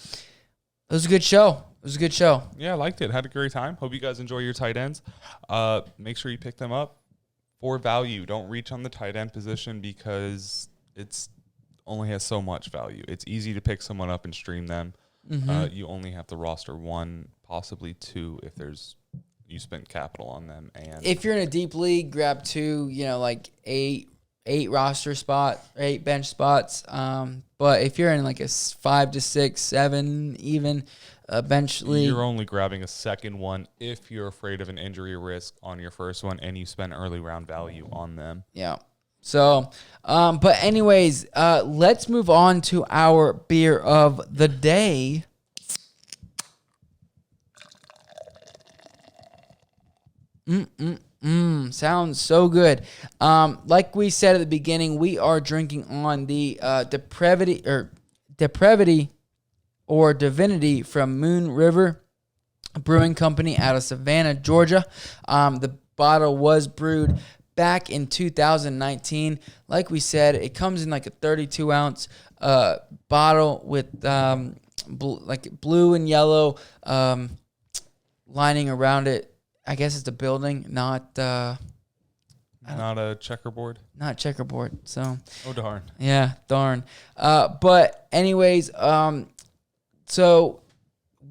It was a good show. Yeah, I liked it. Had a great time. Hope you guys enjoy your tight ends. Make sure you pick them up for value. Don't reach on the tight end position because it's only has so much value. It's easy to pick someone up and stream them. Mm-hmm. You only have to roster one, possibly two, if you spent capital on them. And if you're in a deep league, grab two. Like a 8 bench spots. But if you're in like a 5 to 6, 7 even bench league, you're only grabbing a second one if you're afraid of an injury risk on your first one and you spend early round value on them. Yeah. So, but anyways, let's move on to our beer of the day. Sounds so good. Like we said at the beginning, we are drinking on the Depravity or Divinity from Moon River Brewing Company out of Savanah, Georgia. The bottle was brewed back in 2019. Like we said, it comes in like a 32-ounce bottle with blue and yellow lining around it. I guess it's a building, not a checkerboard. Not checkerboard. So. Oh darn. Yeah, darn. But anyways, so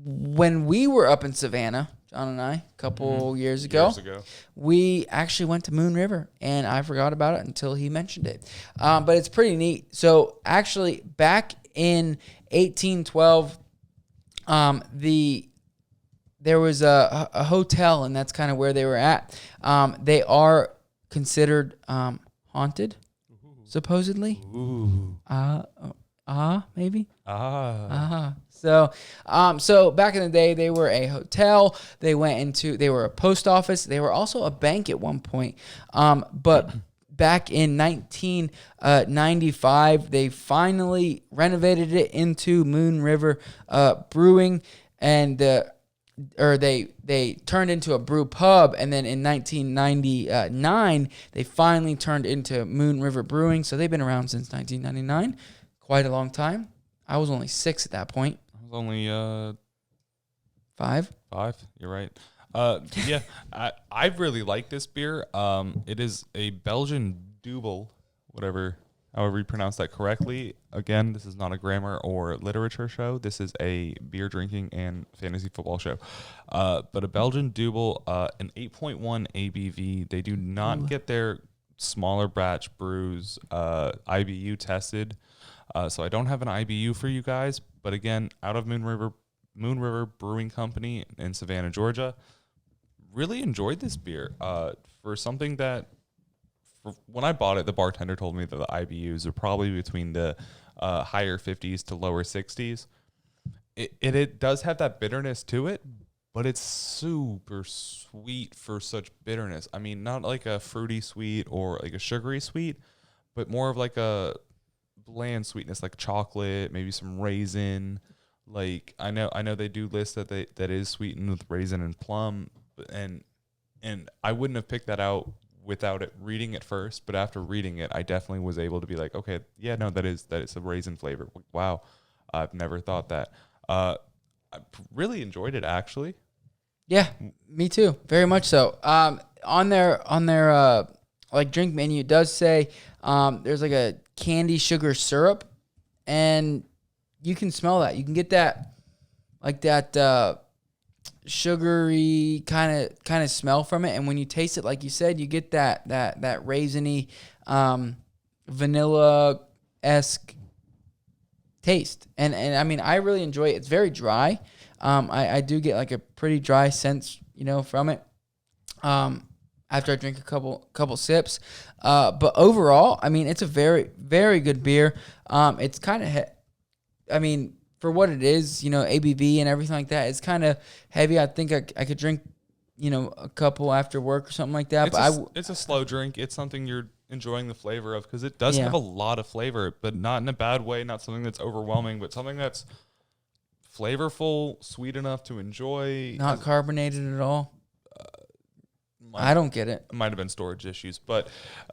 when we were up in Savannah, John and I, a couple years ago, we actually went to Moon River, and I forgot about it until he mentioned it. But it's pretty neat. So actually, back in 1812, there was a hotel, and that's kind of where they were at. They are considered haunted, supposedly. Ooh. Maybe. So back in the day, they were a hotel. They were a post office. They were also a bank at one point. But back in 1995, they finally renovated it into Moon River Brewing, and they turned into a brew pub, and then in 1999 they finally turned into Moon River Brewing. So they've been around since 1999, quite a long time. I was only 6 at that point. I was only 5. You're right. Yeah, I really like this beer. It is a Belgian Dubbel, however you pronounce that correctly. Again, this is not a grammar or literature show. This is a beer drinking and fantasy football show. But a Belgian Dubbel, an 8.1 ABV. They do not get their smaller batch brews IBU tested. So I don't have an IBU for you guys. But again, out of Moon River Brewing Company in Savanah, Georgia. Really enjoyed this beer. For something that, when I bought it, the bartender told me that the IBUs are probably between the higher 50s to lower 60s. It does have that bitterness to it, but it's super sweet for such bitterness. I mean, not like a fruity sweet or like a sugary sweet, but more of like a bland sweetness, like chocolate, maybe some raisin. Like I know they do list that that is sweetened with raisin and plum, and I wouldn't have picked that out without it reading it first, but after reading it, I definitely was able to be like, okay, yeah, no, that is a raisin flavor. Wow, I've never thought that. I really enjoyed it, actually. Yeah, me too, very much so. On their like drink menu, it does say there's like a candy sugar syrup, and you can smell that. You can get that, like that sugary kind of smell from it, and when you taste it, like you said, you get that raisiny, vanilla-esque taste. And I mean, I really enjoy it. It's very dry. I do get like a pretty dry sense, from it. After I drink a couple sips, but overall, I mean, it's a very, very good beer. It's kind of, for what it is, ABV and everything like that, it's kind of heavy. I think I could drink, a couple after work or something like that. It's a slow drink. It's something you're enjoying the flavor of, because it does have a lot of flavor, but not in a bad way. Not something that's overwhelming, but something that's flavorful, sweet enough to enjoy. Not carbonated at all. I don't get it. Might have been storage issues, but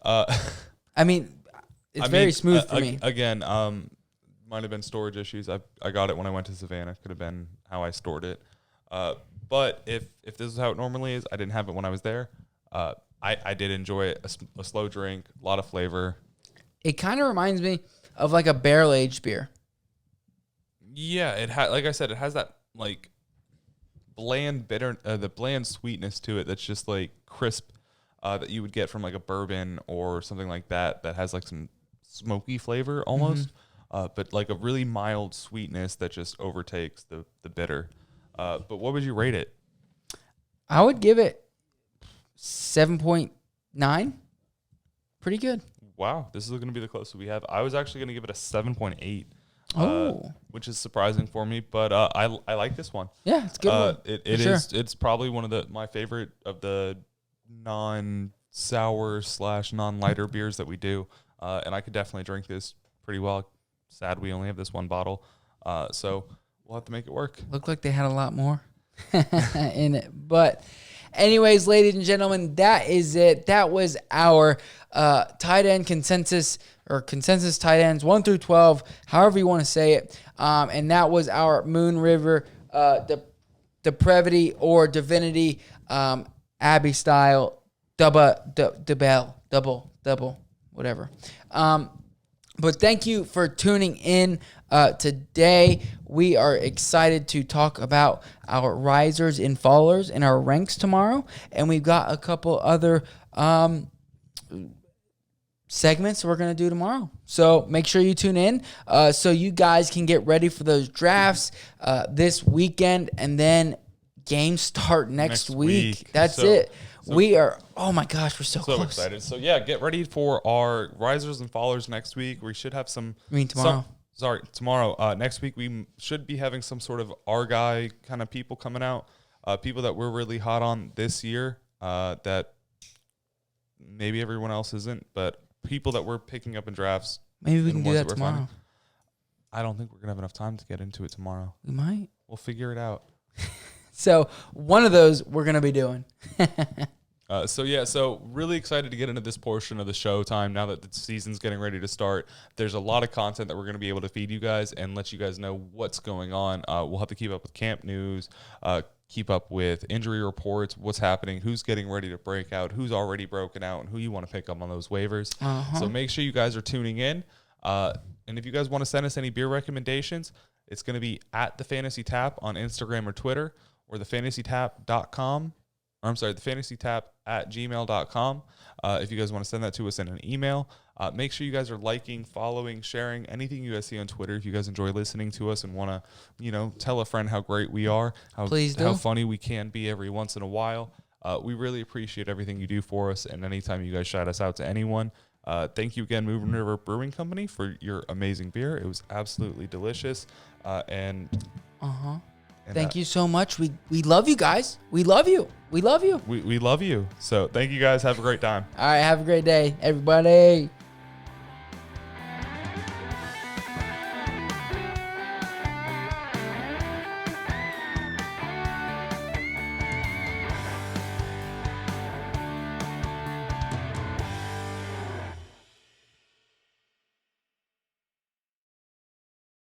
it's very smooth for me. Again, might have been storage issues. I got it when I went to Savannah. Could have been how I stored it. But if this is how it normally is, I didn't have it when I was there. I did enjoy it. A slow drink, a lot of flavor. It kind of reminds me of like a barrel aged beer. Yeah, like I said, it has that like bland the bland sweetness to it that's just like crisp. that you would get from like a bourbon or something like that has like some smoky flavor almost, but like a really mild sweetness that just overtakes the bitter. But what would you rate it? I would give it 7.9. Pretty good. Wow, this is going to be the closest we have. I was actually going to give it a 7.8. Which is surprising for me, but I like this one. Yeah, it's a good one. It is. Sure. It's probably one of my favorite of the non-sour / non-lighter beers that we do, and I could definitely drink this pretty well. Sad we only have this one bottle, so we'll have to make it work. Looked like they had a lot more in it, but anyways, ladies and gentlemen, that is it. That was our tight end consensus, or consensus tight ends 1 through 12, however you want to say it. And that was our Moon River Depravity or Divinity Abbey style Dubbel, whatever. But thank you for tuning in today. We are excited to talk about our risers and fallers in our ranks tomorrow. And we've got a couple other segments we're going to do tomorrow. So make sure you tune in so you guys can get ready for those drafts this weekend. And then games start next week. That's it. We are, oh my gosh, we're so close. Excited. So yeah, get ready for our risers and fallers next week. We should have some. I mean tomorrow. Tomorrow. Next week we should be having some sort of our guy kind of people coming out. People that we're really hot on this year that maybe everyone else isn't, but people that we're picking up in drafts. Maybe we can do that tomorrow. I don't think we're going to have enough time to get into it tomorrow. We might. We'll figure it out. So one of those we're going to be doing. So really excited to get into this portion of the show time now that the season's getting ready to start. There's a lot of content that we're going to be able to feed you guys and let you guys know what's going on. We'll have to keep up with camp news, keep up with injury reports, what's happening, who's getting ready to break out, who's already broken out, and who you want to pick up on those waivers. So make sure you guys are tuning in. And if you guys want to send us any beer recommendations, it's going to be at the Fantasy Tap on Instagram or Twitter, or thefantasytap.com. thefantasytap@gmail.com. If you guys want to send that to us in an email, make sure you guys are liking, following, sharing anything you guys see on Twitter. If you guys enjoy listening to us and want to, tell a friend how great we are, how funny we can be every once in a while. We really appreciate everything you do for us, and anytime you guys shout us out to anyone. Thank you again, Moon River Brewing Company, for your amazing beer. It was absolutely delicious. Thank you so much. We love you guys. We love you. We love you. We love you. So thank you guys. Have a great time. All right. Have a great day, everybody.